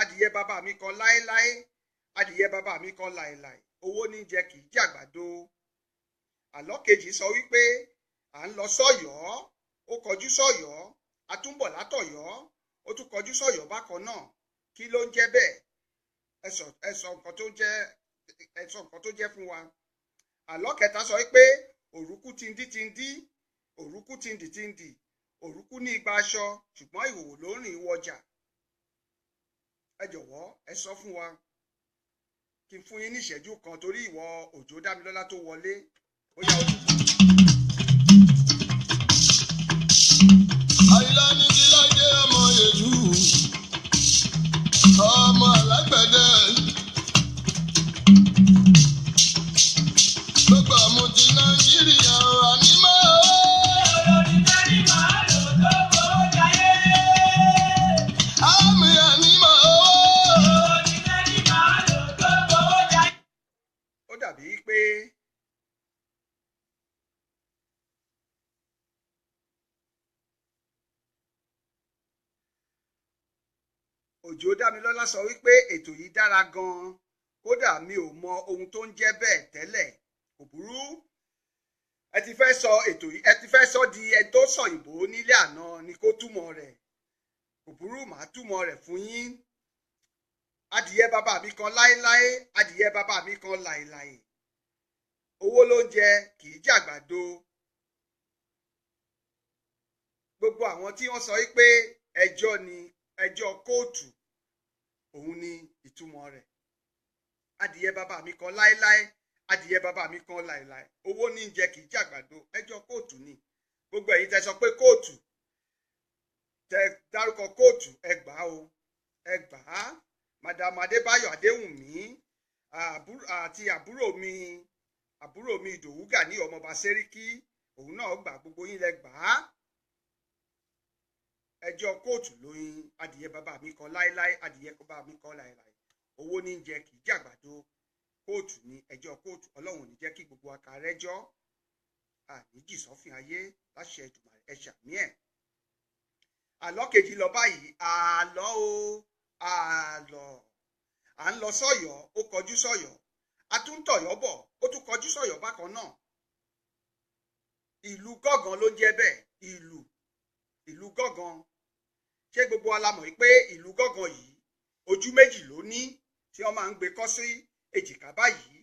[SPEAKER 2] Adìyẹ bàbá mi kan láéláé, adìyẹ bàbá mi kan láéláé, owó ní jẹ kì í jàgbàdo. Àlọ́ kejì sọ wípé à ń lọ sọ́yọ́, ó kọjú sọ́yọ́, a tún bọ̀ látọ̀yọ́, ó tún kọjú sọ́yọ́ bákan náà. Kí ló ń jẹ́ bẹ́ẹ̀? Ẹ sọ nǹkan tó jẹ́ fún wa. Àlọ́ kẹta sọ wípé òrùkú tindí tindí, òrùkú tindì tindì, òrùkú ní igba aṣọ ṣùgbọ́n ìhòòhò ló rìn wọjà. Ẹ jọ̀wọ́ ẹ sọ fún wa kí n fún yín ní ìṣẹ́jú kan torí ìwọ Òjó Dámilọ́lá tó wọlé. Ó yá ojú kan.
[SPEAKER 3] Àyìnlá ní kí láyé ọmọ Yèjú, ọmọ alágbẹ̀dẹ. Gbogbo àmùtí Nàìjíríà ànímọ́.
[SPEAKER 2] Ó dàbí pé Òjó Dámilọ́lá sọ wípé ètò yìí dára gan-an, kódà mi ò mọ ohun tó ń jẹ́ bẹ́ẹ̀ tẹ́lẹ̀. Kò burú, ẹ ti fẹ́ sọ ètò yìí, ẹ ti fẹ́ sọ di ẹni tó sọ ìbò nílé àná ni kó túmọ̀ rẹ̀. Kò burú, màá túmọ̀ rẹ̀ fún yín. Adìyẹ bàbá mi kan láéláé, adìyẹ bàbá mi kan láéláé, owó ló ń jẹ kì í jàgbàdo. gbogbo àwọn tí wọ́n sọ pé ẹjọ́ kóòtù òun ni ìtumọ̀ rẹ̀. Adìyẹ bàbá mi kan láéláé, adìyẹ bàbá mi kan láéláé, owó ní jẹ kì í jàgbàdo, ẹjọ́ kóòtù ni. Gbogbo ẹ̀yin tẹ́ sọ pé kóòtù, tẹ́ dárúkọ kóòtù, ẹ gbà o, ẹ gbà á. Madam Adébáyọ̀ Adéwùnmí àti àbúrò mi Ìdòwú Gani ọmọọba Sẹ́ríkì, òun náà gbà, gbogbo yín lẹ gbà á. Ẹjọ́ kóòtù lóyin adìyẹ bàbá mi kan láéláé, adìyẹ bàbá mi kan láéláé, owó ní jẹ kì í jàgbàdo, kóòtù ni ẹjọ́ kóòtù. Ọlọ́run ní jẹ́ kí gbogbo akarẹ́jọ́ àníjì sọ́fìn ayé láṣẹ Èdùmàrè, ẹ ṣàmì ẹ̀. Àlọ́ kejì lọ báyìí, àlọ́ o àlọ́. À ń lọ sọ́yọ́, ó kọjú sọ́yọ́, a tún tọ̀yọ́ bọ̀, ó tún kọjú sọ́yọ́ bákan náà. Ìlú gángan ló ń jẹ́ bẹ́ẹ̀, ìlú gángan. Ṣé gbogbo wa la mọ̀ pé ìlú gángan yìí ojú méjì ló ní tí wọ́n máa ń gbé kọ́ sí èjìká báyìí?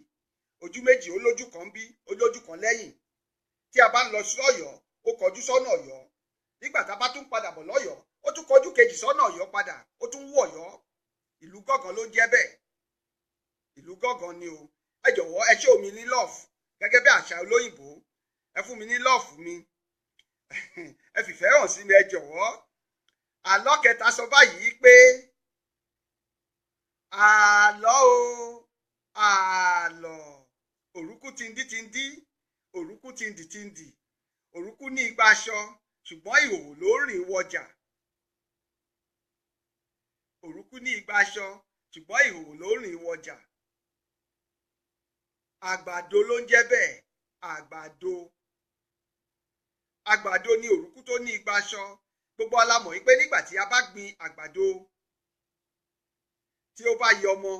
[SPEAKER 2] Ojú méjì, ó lójú kan bí, ó lójú kan lẹ́yìn. Tí a bá ń lọ sọ́yọ́, ó kọjú sọ́nà Ọ̀yọ́. Nígbà tá a bá tún padà bọ̀ lọ́yọ́, ó tún kọjú kejì sọ́nà Ọ̀yọ́ padà, ó tún wọ̀ Ọ̀yọ́. Ìlú gángan ló ń jẹ́ bẹ́ẹ̀, ìlú gángan ni o. Ẹ jọ̀wọ́ ẹ ṣé omi ní lọ́ọ̀fù gẹ́gẹ́ bí àṣà olóyìnbó, ẹ fún mi ní lọ́ọ̀fù mi, ẹ fìfẹ́ hàn sí mi, ẹ jọ̀wọ́. Àlọ́ kẹta sọ báyìí pé àlọ́ o àlọ́. Òrúkú tindítindí, òrúkú tindìtindì, òrúkú ní igba aṣọ ṣùgbọ́n ìhòòhò ló rìn wọjà. Òrúkú ní igba aṣọ ṣùgbọ́n ìhòòhò ló rìn wọjà. Àgbàdo ló ń jẹ́ bẹ́ẹ̀, àgbàdo. Àgbàdo ni òrúkú tó ní igba aṣọ. Gbogbo wa la mọ̀ pé nígbà tí a bá gbin àgbàdo tí ó bá yọmọ,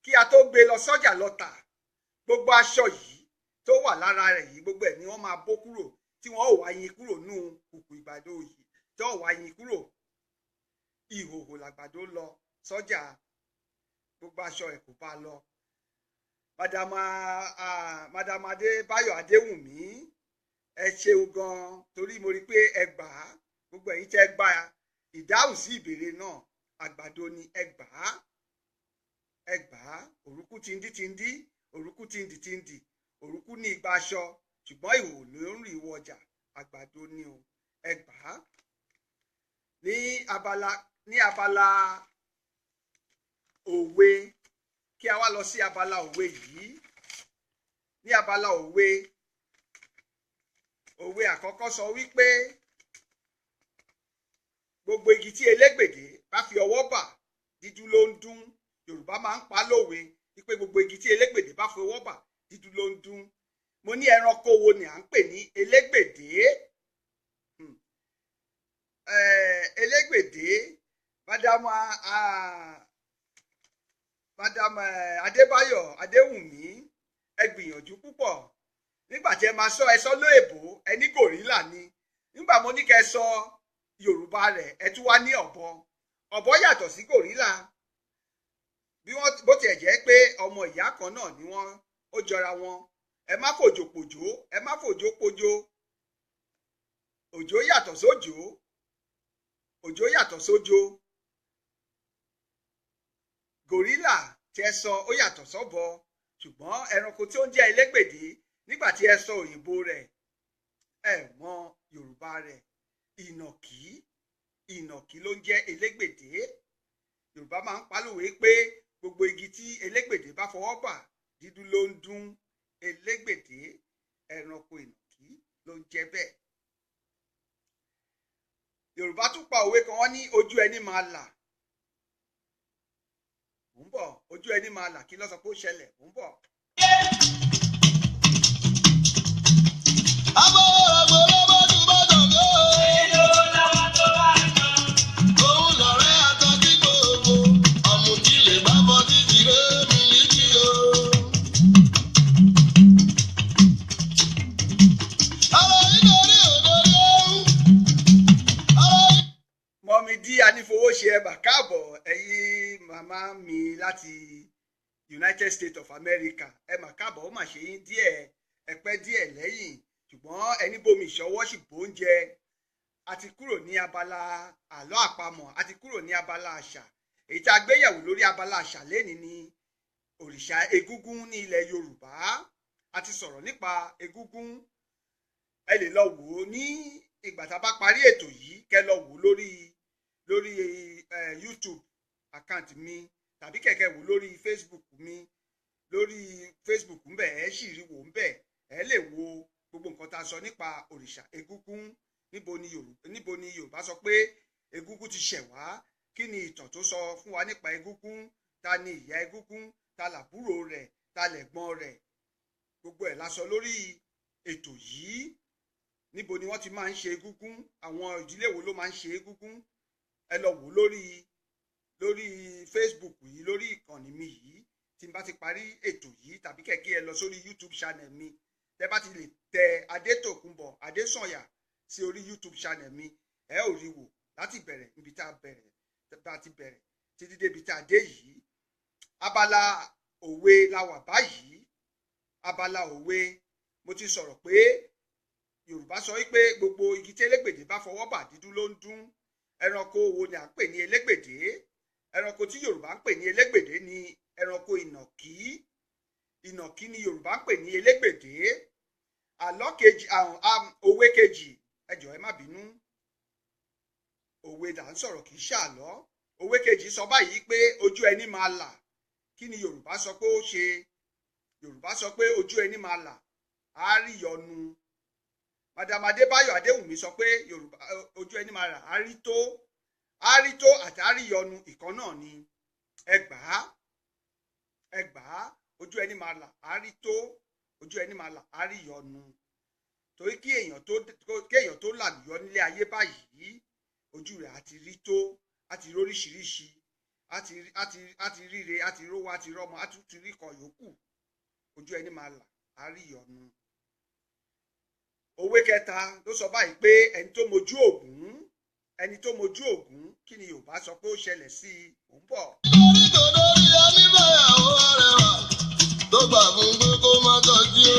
[SPEAKER 2] kí a tó gbé lọ sọ́jà lọ tà, gbogbo aṣọ yìí tó wà lára rẹ̀ yìí, gbogbo ẹ̀ ni wọ́n máa bó kúrò, tí wọ́n ò wá yin kúrò nú kùkù ìgbàdo yìí, tí wọ́n ò wá yin kúrò. Ìhòhò làgbàdo lọ sọ́jà, gbogbo aṣọ ẹ̀ kò bá lọ. Madam Adébáyọ̀ Adéwùnmí, ẹ ṣeun gan torí mo rí pé ẹ gbà á. Gbogbo ẹ̀yin tẹ́ gbà ìdáhùn sí ìbéèrè náà, àgbàdo ni ẹ gbà á. Ẹ gbà á. Òrúkú tindítindí, òrúkú tindìtindì, òrúkú ní igba aṣọ ṣùgbọ́n ìhòòhò ló ń rìn wọjà. Àgbàdo ni o, ẹ gbà á. Ní abala òwe, kí a wá lọ sí abala òwe yìí. Ní abala òwe àkọ́kọ́ sọ wípé gbogbo igi tí elégbèdé bá fi ọwọ́ bà dídú ló ń dún. Yorùbá máa ń pa lówe wípé gbogbo igi tí elégbèdé bá fi ọwọ́ bà dídú ló ń dún. Mo ní ẹranko wo ni à ń pè ní elégbèdé? Elégbèdé, Madam Adébáyọ̀ Adéwùnmí, ẹ gbìyànjú púpọ̀. Nígbà tí ẹ máa sọ ẹ sọ lóyèbó, ẹ ní gòrílà ni. Nígbà mo ní kẹ́ sọ Yorùbá rẹ̀, ẹ tún wá ní ọ̀bọ. Ọ̀bọ yàtọ̀ sí gòrílà. Bó tiẹ̀ jẹ́ pé ọmọ ìyá kan náà ni wọ́n, ó jọra wọn. Ẹ má fòjò pòjó, ẹ má fòjó pòjó. Òjò yàtọ̀ sójò, òjò yàtọ̀ sójò. Gòrílà tí ẹ sọ ó yàtọ̀ sọ́bọ, ṣùgbọ́n ẹranko tí ó ń jẹ́ elégbèdé, nígbà tí ẹ sọ òyìnbó rẹ̀, ẹ mọ Yorùbá rẹ̀. Ìnàkí ló ń jẹ́ elégbèdé. Yorùbá máa ń pálòwé pé gbogbo igi tí elégbèdé bá fọwọ́ bà dídú ló ń dún. Elégbèdé, ẹranko ìnàkí ló ń jẹ́ bẹ́ẹ̀. Yorùbá tún pa òwe kan, wọ́n ní ojú ẹni máa là. Mò ń bọ̀, ojú ẹni máa là, kí ló sọ pé ó ṣẹlẹ̀? Mò ń bọ̀. Mọ́mí dí Anífowóṣe, ẹ mà káàbọ̀, ẹ̀yin màmá mi láti United States of America, ẹ mà káàbọ̀. Ó mà ṣe yín díẹ̀, ẹ pẹ́ díẹ̀ lẹ́yìn, ṣùgbọ́n ẹni bomi ìṣọwọ́ sì bóúnjẹ. a ti kúrò ní abala àlọ́ àpamọ̀, a ti kúrò ní abala àṣà. Èyí tí a gbéyẹ̀wò lórí abala àṣà lénìí ni òrìṣà egúngún ní ilẹ̀ Yorùbá. A ti sọ̀rọ̀ nípa egúngún. Ẹ lè lọ wò ó ní ìgbà tá a bá parí ètò yìí, kẹ́ lọ wò ó lórí YouTube account mi tàbí kẹ̀kẹ́ wò lórí Facebook mi. Lórí Facebook ń bẹ ẹ sì rí wò ń bẹ, ẹ lè wo gbogbo nǹkan tá a sọ nípa òrìṣà egúngún. Níbo ni Yorùbá sọ pé egúngún ti ṣẹ̀ wá? Kí ni ìtàn tó sọ fún wa nípa egúngún? Ta ni ìyá egúngún? Ta làbúrò rẹ̀? Ta lẹ̀gbọ́n rẹ̀? Gbogbo ẹ̀ la sọ lórí ètò yìí. Níbo ni wọ́n ti máa ń ṣe egúngún? Àwọn ìdílé wo ló máa ń ṣe egúngún? Ẹ lọ wò lórí Facebook yìí, lórí ìkànnì mi yìí. Tí n bá ti parí ètò yìí tàbí kẹ̀kẹ́ ẹ lọ sórí YouTube channel mi. Tẹ́ bá ti lè tẹ Adétòkunbọ̀ Adésànyà sí orí YouTube channel mi, ẹ ò rí wò láti bẹ̀rẹ̀ níbi tá a ti bẹ̀rẹ̀ títí débi tá a dé yìí. Abala òwe la wà báyìí. Abala òwe, mo ti sọ̀rọ̀ pé Yorùbá sọ wípé gbogbo igi tí elégbèdé bá fọwọ́ bà dídún ló ń dún. Ẹranko wo ni à ń pè ní elégbèdé? Ẹranko tí Yorùbá ń pè ní elégbèdé ni ẹranko ìnàkí. Ìnàkí ni Yorùbá ń pè ní elégbèdé. Àlọ́ kejì, òwe kejì, ẹ jọ̀ọ́ ẹ má bínú. Òwe là ń sọ̀rọ̀ kì í ṣàlọ́. Òwe kejì sọ báyìí pé ojú ẹni máa là. Kí ni Yorùbá sọ pé ó ṣe? Yorùbá sọ pé ojú ẹni máa là á rí yọnu. Madam Adébáyọ̀ Adéwùmí sọ pé Yorùbá ojú ẹni máa là á rí tó. Á rí tó àti á rí yọnu ìkan náà ni. Ẹ gbà á. Ojú ẹni máa là á rí tó. Ojú ẹni máa là á rí yọnu. Torí kí èèyàn tó làlùyọ nílé ayé báyìí, ojú rẹ̀ àti rí tó, àti róríṣiríṣi, àti ríre, àti rówó, àti rọ́mọ, àti rí kan yòókù. Ojú ẹni máa là á rí yọnu. Òwe kẹta ló sọ báyìí pé ẹni tó mojú ògún, kí ni Yorùbá sọ pé ó ṣẹlẹ̀ sí i? Mò ń bọ̀.
[SPEAKER 3] Nítorí oníbàyàwó arẹwà tó gbà fún pé kó má tọ́jú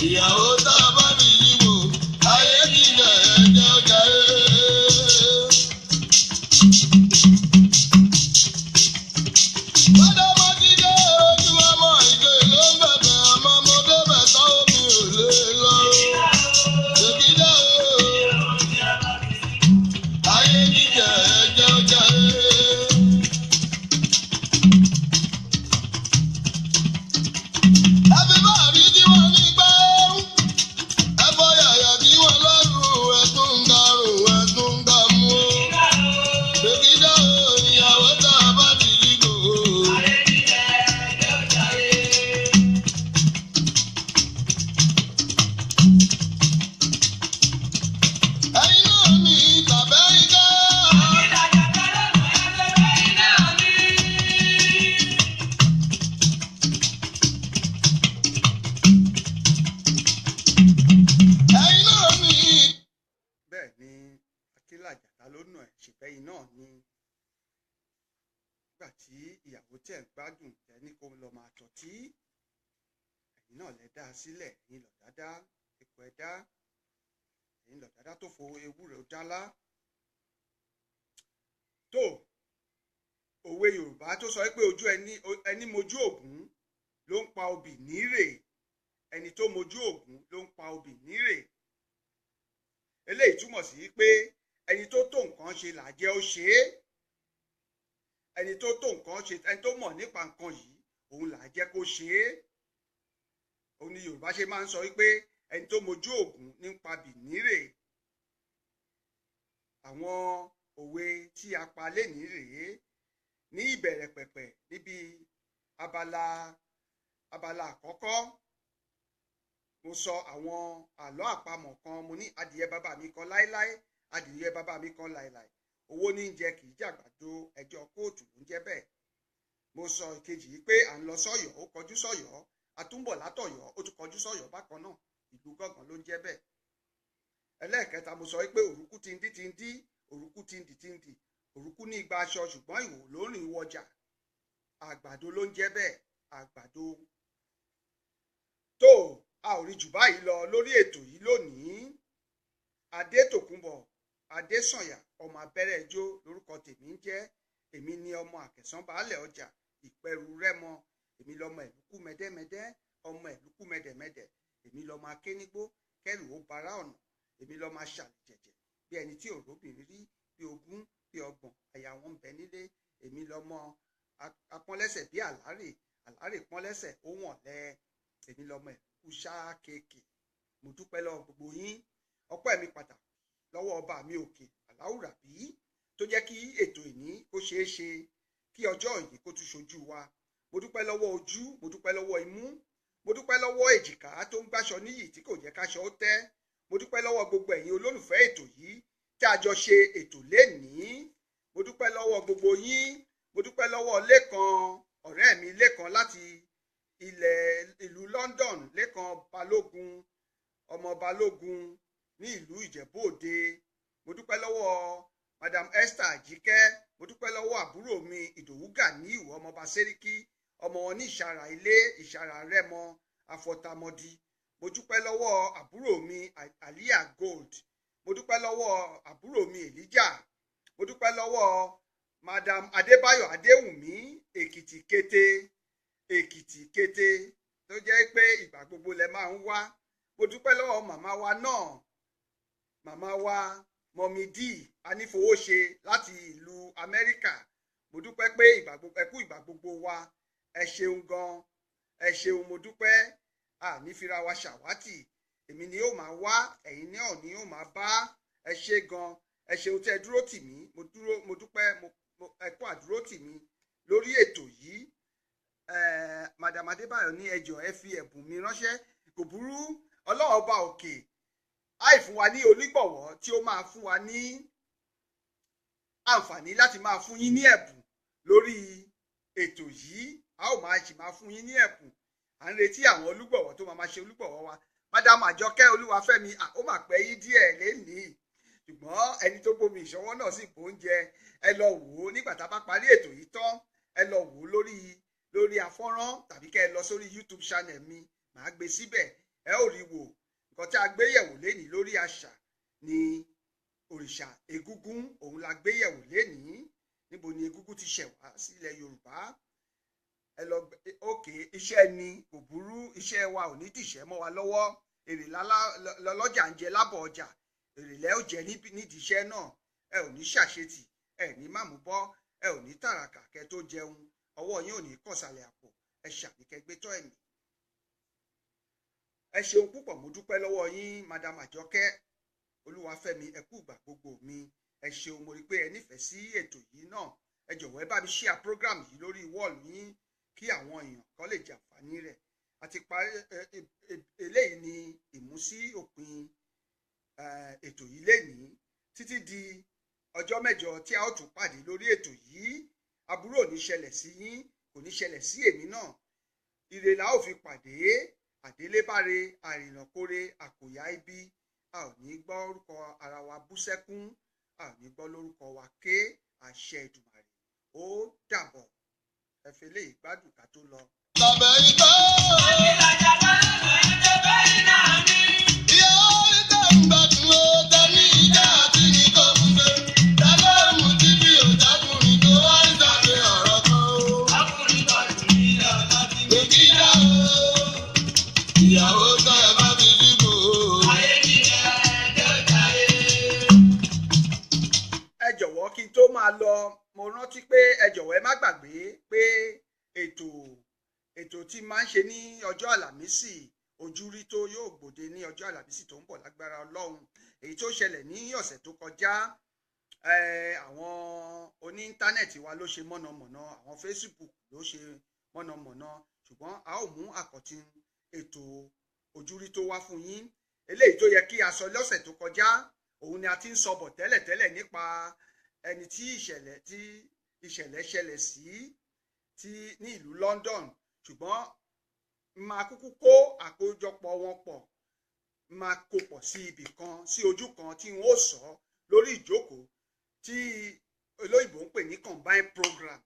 [SPEAKER 3] ìyàwó tá a bá bí yíbo ayé kìlẹ̀ ẹ̀jẹ̀ ọjà Bádámọ́jídé ojú ọmọ ìgbé ló ń bẹ̀bẹ̀ àmọ́ mo débẹ̀ tán omi ò lè lọ. Èkìdá ayé kìlẹ̀ ẹ̀jẹ̀ ọjà Everybody tí wọ́n ní gbá ẹ̀fọ́ yàyà tí wọ́n lọ́rùn ẹ̀tún ń darùn ẹ̀tún ń dààmú. Èkìdá ìyàwó tá a bá ti yíbo. Ẹyin náà ní tàbẹ́ ìdá. Ẹyin náà ní.
[SPEAKER 2] Bẹ́ẹ̀ ni Akínlàjàká ló nà ẹ̀ ṣèfẹ́yìn náà ni. Nígbà tí ìyàwó tẹ̀ ń gbádùn ẹni kó lọ máa tọ́tí, ẹ̀yin náà lẹ dá a sílẹ̀, ẹ̀yin lọ̀dádá epo ẹ̀dá, ẹ̀yin lọ̀dádá tó fo ewúrẹ́ dálá. Tó òwe Yorùbá tó sọ pé ojú ẹni mojú ògún ló ń pa obì nírè. Ẹni tó mojú ògún ló ń pa obì nírè. Eléyìí túmọ̀ sí pé ẹni tó tó nǹkan ṣe làjẹ́ ó ṣe é. Ẹni tó tó nǹkan ṣe, ẹni tó mọ̀ nípa nǹkan yìí, òun làjẹ́ kó ṣe é. Òun ni Yorùbá ṣe máa ń sọ wípé ẹni tó mojú ògún ní ń pa bì nírè. Àwọn òwe tí a pa lénìí rèé. Ní ìbẹ̀rẹ̀ pẹ̀pẹ̀ níbi abala àkọ́kọ́, mo sọ àwọn àlọ́ àpamọ̀ kan. Mo ní adìyẹ bàbá mi kan láéláé, adìyẹ bàbá mi kan láéláé. Owó ní ń jẹ kì í jàgbàdo, ẹjọ́ kóòtù ló ń jẹ́ bẹ́ẹ̀. Mo sọ ìkejì yìí pé à ń lọ sọ́yọ́, ó kọjú sọ́yọ́, a tún bọ̀ látọ̀yọ́, ó tún kọjú sọ́yọ́ bákan náà. Ìlú gángan ló ń jẹ́ bẹ́ẹ̀. Ẹlẹ́ẹ̀kẹta mo sọ pé òrùkú tindí, òrùkú tindì, òrùkú ní igba aṣọ ṣùgbọ́n ìwò ló rìn wọjà. Àgbàdo ló ń jẹ́ bẹ́ẹ̀, àgbàdo. Tó a ò rí jù báyìí lọ lórí ètò yìí lónìí. Adétòkunbọ̀ Adésànyà ọmọ abẹ́rẹ́ ẹjọ́ lórúkọ tèmi ń jẹ́. Èmi ni ọmọ Àkẹ̀sán baálẹ̀ ọjà Ìpẹ̀rù Rẹ́mọ. Èmi lọmọ ìlúkú mẹ́dẹ́mẹ́dẹ́ ọmọ ìlúkú mẹ́dẹ̀mẹ́dẹ̀. Èmi lọmọ akénígbó kẹrù ó bara ọ̀nà. Èmi lọmọ aṣàlìjẹ̀jẹ̀ bí ẹni tí òróbìnrin rí bí ogún bí ọgbọ̀n àyà wọn ń bẹ nílé. Èmi lọmọ apọ́nlẹ́sẹ̀ bí àlárè pọ́nlẹ́sẹ̀ ó wọ̀n lẹ́. Èmi lọmọ ìlúkú ṣáàkéèké. Mo dúpẹ́ lọ́wọ́ gbogbo yín. Ọpẹ́ mi pàtàkì lọ́wọ́ ọba mi òkè Aláwùrábí tó jẹ́ kí ètò ìní kó ṣeé ṣe, kí ọjọ́ ìní kó tún ṣojú wa. Mo dúpẹ́ lọ́wọ́ ojú, mo dúpẹ́ lọ́wọ́ imú, mo dúpẹ́ lọ́wọ́ èjìká tó ń gbáṣọ níyì tí kò jẹ́ káṣọ ó tẹ́. Mo dúpẹ́ lọ́wọ́ gbogbo ẹ̀yin olólùfẹ́ ètò yìí tí a jọ ṣe ètò lénìí. Mo dúpẹ́ lọ́wọ́ gbogbo yín. Mo dúpẹ́ lọ́wọ́ Lékan, ọ̀rẹ́ mi Lékan láti ìlú London, Lékan Balógun, ọmọ Balógun ní ìlú Ìjẹ̀bú Òde. Mo dúpẹ́ lọ́wọ́ Madam Esther Àjíkẹ́. Mo dúpẹ́ lọ́wọ́ àbúrò mi Ìdòwú Gàníù ọmọọba Sẹ́ríkí, ọmọ wọn ní Ìṣàrà Ilé, Ìṣàrà Rẹ́mọ, Afọ̀tàmọ́dì. Mo dúpẹ́ lọ́wọ́ àbúrò mi Àlíyà Gold. Mo dúpẹ́ lọ́wọ́ àbúrò mi Elijah. Mo dúpẹ́ lọ́wọ́ Madam Adébáyọ̀ Adéwùmí Èkìtì Kété tó jẹ́ pé ìgbà gbogbo lẹ máa ń wá. Mo dúpẹ́ lọ́wọ́ màmá wa náà, màmá wa Mọ́mí D Anífowóṣe láti ìlú Amẹ́ríkà. Mo dúpẹ́ pé ẹkú ìgbà gbogbo wa. Ẹ ṣeun gan, ẹ ṣeun. Mo dúpẹ́ nífira wa ṣàwátì. Èmi ni yóò máa wá, ẹ̀yin náà ni yóò máa bá. Ẹ ṣe gan, ẹ ṣeun tẹ́ dúró tì mí. Mo dúpẹ́ ẹ kú àdúró tì mí lórí ètò yìí. Madam Adébáyọ̀ ní ẹ jọ̀ọ́ ẹ fi ẹ̀bùn mi ránṣẹ́. Kò burú, Ọlọ́run ọba òkè àìfún wa ní onígbọ̀wọ́ tí ó máa fún wa ní àǹfààní láti máa fún yín ní ẹ̀bùn lórí ètò yìí. A ó máa fún yín ní ẹ̀bùn. À ń retí àwọn olùgbọ̀wọ́ tó máa ṣe olùgbọ̀wọ́ wa. Madam Àjọkẹ́ Olúwafẹ́mi, ó máa pẹ́ yín díẹ̀ lénìí, ṣùgbọ́n ẹni tó bomi ìṣọwọ́ náà sì bóúnjẹ. Ẹ lọ wò ó nígbà tá a bá parí ètò yìí tán. Ẹ lọ wò ó lórí afọ́nrán tàbí kẹ́ ẹ lọ sórí YouTube channel mi, màá gbé síbẹ̀. Ẹ ó rí wò. Nǹkan tí a gbé yẹ̀wò lénìí lórí àṣà ni òrìṣà egúngún. Òun la gbé yẹ̀wò lénìí. Níbo ni egúngún ti ṣẹ̀ wá sílẹ̀ Yorùbá? Ẹ lọ òkè iṣẹ́ ni kò burú, iṣẹ́ wa ò ní dìṣẹ́ mọ́ wa lọ́wọ́. Èrè lọ́jà ń jẹ lábọ̀ ọjà, èrè lẹ́ ò jẹ nídìí iṣẹ́ náà. Ẹ ò ní ṣàṣetì, ẹ ní màmúbọ́, ẹ ò ní tàràkà kẹ́ tó jẹun, ọwọ́ yín ò ní kọ̀sàlẹ̀ àpò, ẹ ṣàbíkẹ́ gbé tọ́ ẹ̀mí. Ẹ ṣeun púpọ̀, mo dúpẹ́ lọ́wọ́ yín Madam Àjọkẹ́ Olúwafẹ́mi, ẹ kú ìgbà gbogbo mi. Ẹ ṣeun, mo rí pé ẹ nífẹ̀ẹ́ sí ètò yìí náà. Ẹ jọ̀wọ́ ẹ bá mi share program yìí lórí wọ́ọ̀lù yín kí àwọn èèyàn kan lè jàǹfààní rẹ̀. Àti parí eléyìí ni ìmúsí òpin ètò yìí lénìí. Títí di ọjọ́ mẹ́jọ tí a ó tún pàdé lórí ètò yìí. Aburú ò ní ṣẹlẹ̀ sí yín, kò ní ṣẹlẹ̀ sí èmi náà. Ire la ó fi pàdé. Àdélébáre àrìnàkóre àkòyá ibi. A ò ní gbọ́ orúkọ ara wa bú sẹ́kún. A ò ní gbọ́ lórúkọ wa ké. Àṣẹ Èdùmàrè. Ó dàbọ̀. Ẹ fi eléyìí gbádùn ká tó lọ.
[SPEAKER 3] Bàbá yìí tó. Àyílájà lọ́nà ìjọba iná mi. Ìyá ìgbà ń gbàdúrà ó tẹ̀lé ìjà àti nìkan fún mi. Dábàá mú kí bí òjá fún mi tó wá ń sàgbé ọ̀rọ̀ kan o. Ọkùnrin kan jù mí lọ láti gbé kíjà o. Ìyàwó tó ẹ bá fi dìbò. Ayé kíjà ẹjọ́ jáde.
[SPEAKER 2] Ẹ jọ̀wọ́ kí n tó máa lọ, mo rántí pé ẹ jọ̀wọ́ ẹ má gbàgbé pé ètò tí máa ń ṣe ní ọjọ́ àlàmísì ojúrí tó yóò gbòde ní ọjọ́ àlàmísì tó ń bọ̀ lágbára Ọlọ́run. Èyí tó ṣẹlẹ̀ ní ọ̀sẹ̀ tó kọjá, àwọn oní íńtánẹ́ẹ̀tì wa ló ṣe mọ̀nàmọ̀nà, àwọn Facebook ló ṣe mọ̀nàmọ̀nà, ṣùgbọ́n a ó mú àkọ́tún ètò ojúrí tó wá fún yín. Eléyìí tó yẹ kí a sọ lọ́sẹ̀ tó kọjá, òun ni a ti ń sọ bọ̀ tẹ́lẹ̀tẹ́lẹ̀ nípa ẹni tí ìṣẹ̀lẹ̀ ṣẹlẹ̀ sí ní ìlú London, ṣùgbọ́n máa kúkú kó àkójọpọ̀ wọn pọ̀, máa kó pọ̀ sí ibì kan, sí ojú kan tí wọ́n ó sọ lórí ìjókòó tí olóyìnbó ń pè ní combined program.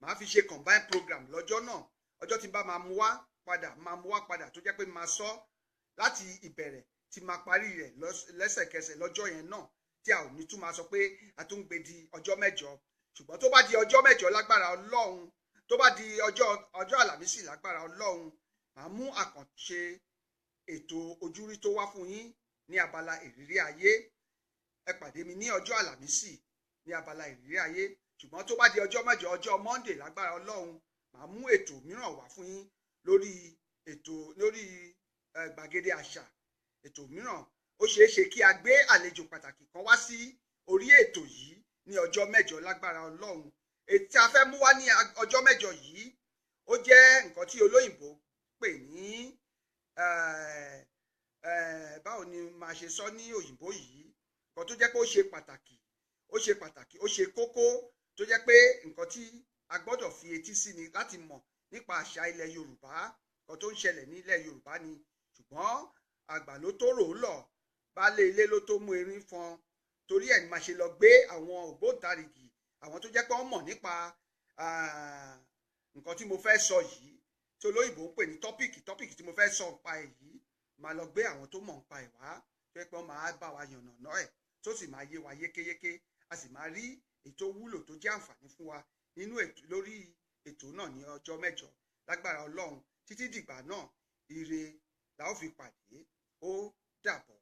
[SPEAKER 2] Màá fi ṣe combined program lọ́jọ́ náà. Ọjọ́ tí n bá máa mú wá padà tó jẹ́ pé máa sọ láti ìbẹ̀rẹ̀ ti máa parí rẹ̀ lẹ́sẹ̀kẹsẹ̀ lọ́jọ́ yẹn náà tí a ò ní tún máa sọ pé a tún ń gbé di ọjọ́ mẹ́jọ ṣùgbọ́n tó bá di ọjọ́ mẹ́jọ lágbára Ọlọ́run tó bá di ọjọ́ àlàmísì lágbára Ọlọ́run màá mú àkànṣe ètò ojúrí tó wá fún yín ní abala ìrírí ayé ẹ pàdé mi ní ọjọ́ àlàmísì ní abala ìrírí ayé ṣùgbọ́n tó bá di ọjọ́ mẹ́jọ ọjọ́ Monday lágbára Ọlọ́run màá mú ètò mìíràn wá fún yín lórí gbàgede àṣà ètò mìíràn ó ṣeé ṣe kí a gbé àlejò pàtàkì kan wá sí orí ètò yìí ní ọjọ́ mẹ́jọ lágbára Ọlọ́run ètí a fẹ́ mú wá ní ọjọ́ mẹ́jọ yìí ó jẹ́ nǹkan tí olóyìnbó pè ní báwo ni màá ṣe sọ ní òyìnbó yìí nǹkan tó jẹ́ pé ó ṣe pàtàkì ó ṣe kókó tó jẹ́ pé nǹkan tí a gbọ́dọ̀ fi etí sí ni láti mọ̀ nípa àṣà ilẹ̀ Yorùbá nǹkan tó ń ṣẹlẹ̀ ní ilẹ̀ Yorùbá ni ṣùgbọ́n àgbà ló tó rò ó lọ baálé ilé ló tó mú erin fọn torí ẹ̀ ni màá ṣe lọ gbé àwọn ògbóǹtarìgì àwọn tó jẹ́ pé wọ́n mọ̀ nípa nǹkan tí mo fẹ́ sọ yìí tí olóyìnbó ń pè ní tọ́pìkì tí mo fẹ́ sọ nípa ẹ̀ yìí màá lọ gbé àwọn tó mọ̀ nípa ẹ̀ wá tó jẹ́ pé wọ́n máa bá wa yànnàná ẹ̀ tó sì máa yé wa yékéyéké a sì máa rí ètò wúlò tó jẹ́ àǹfààní fún wa nínú ètò lórí ètò náà ní ọjọ́ mẹ́jọ lágbára Ọlọ́run títí dìgbà náà ire la ó fi pàdé ó dàbọ̀.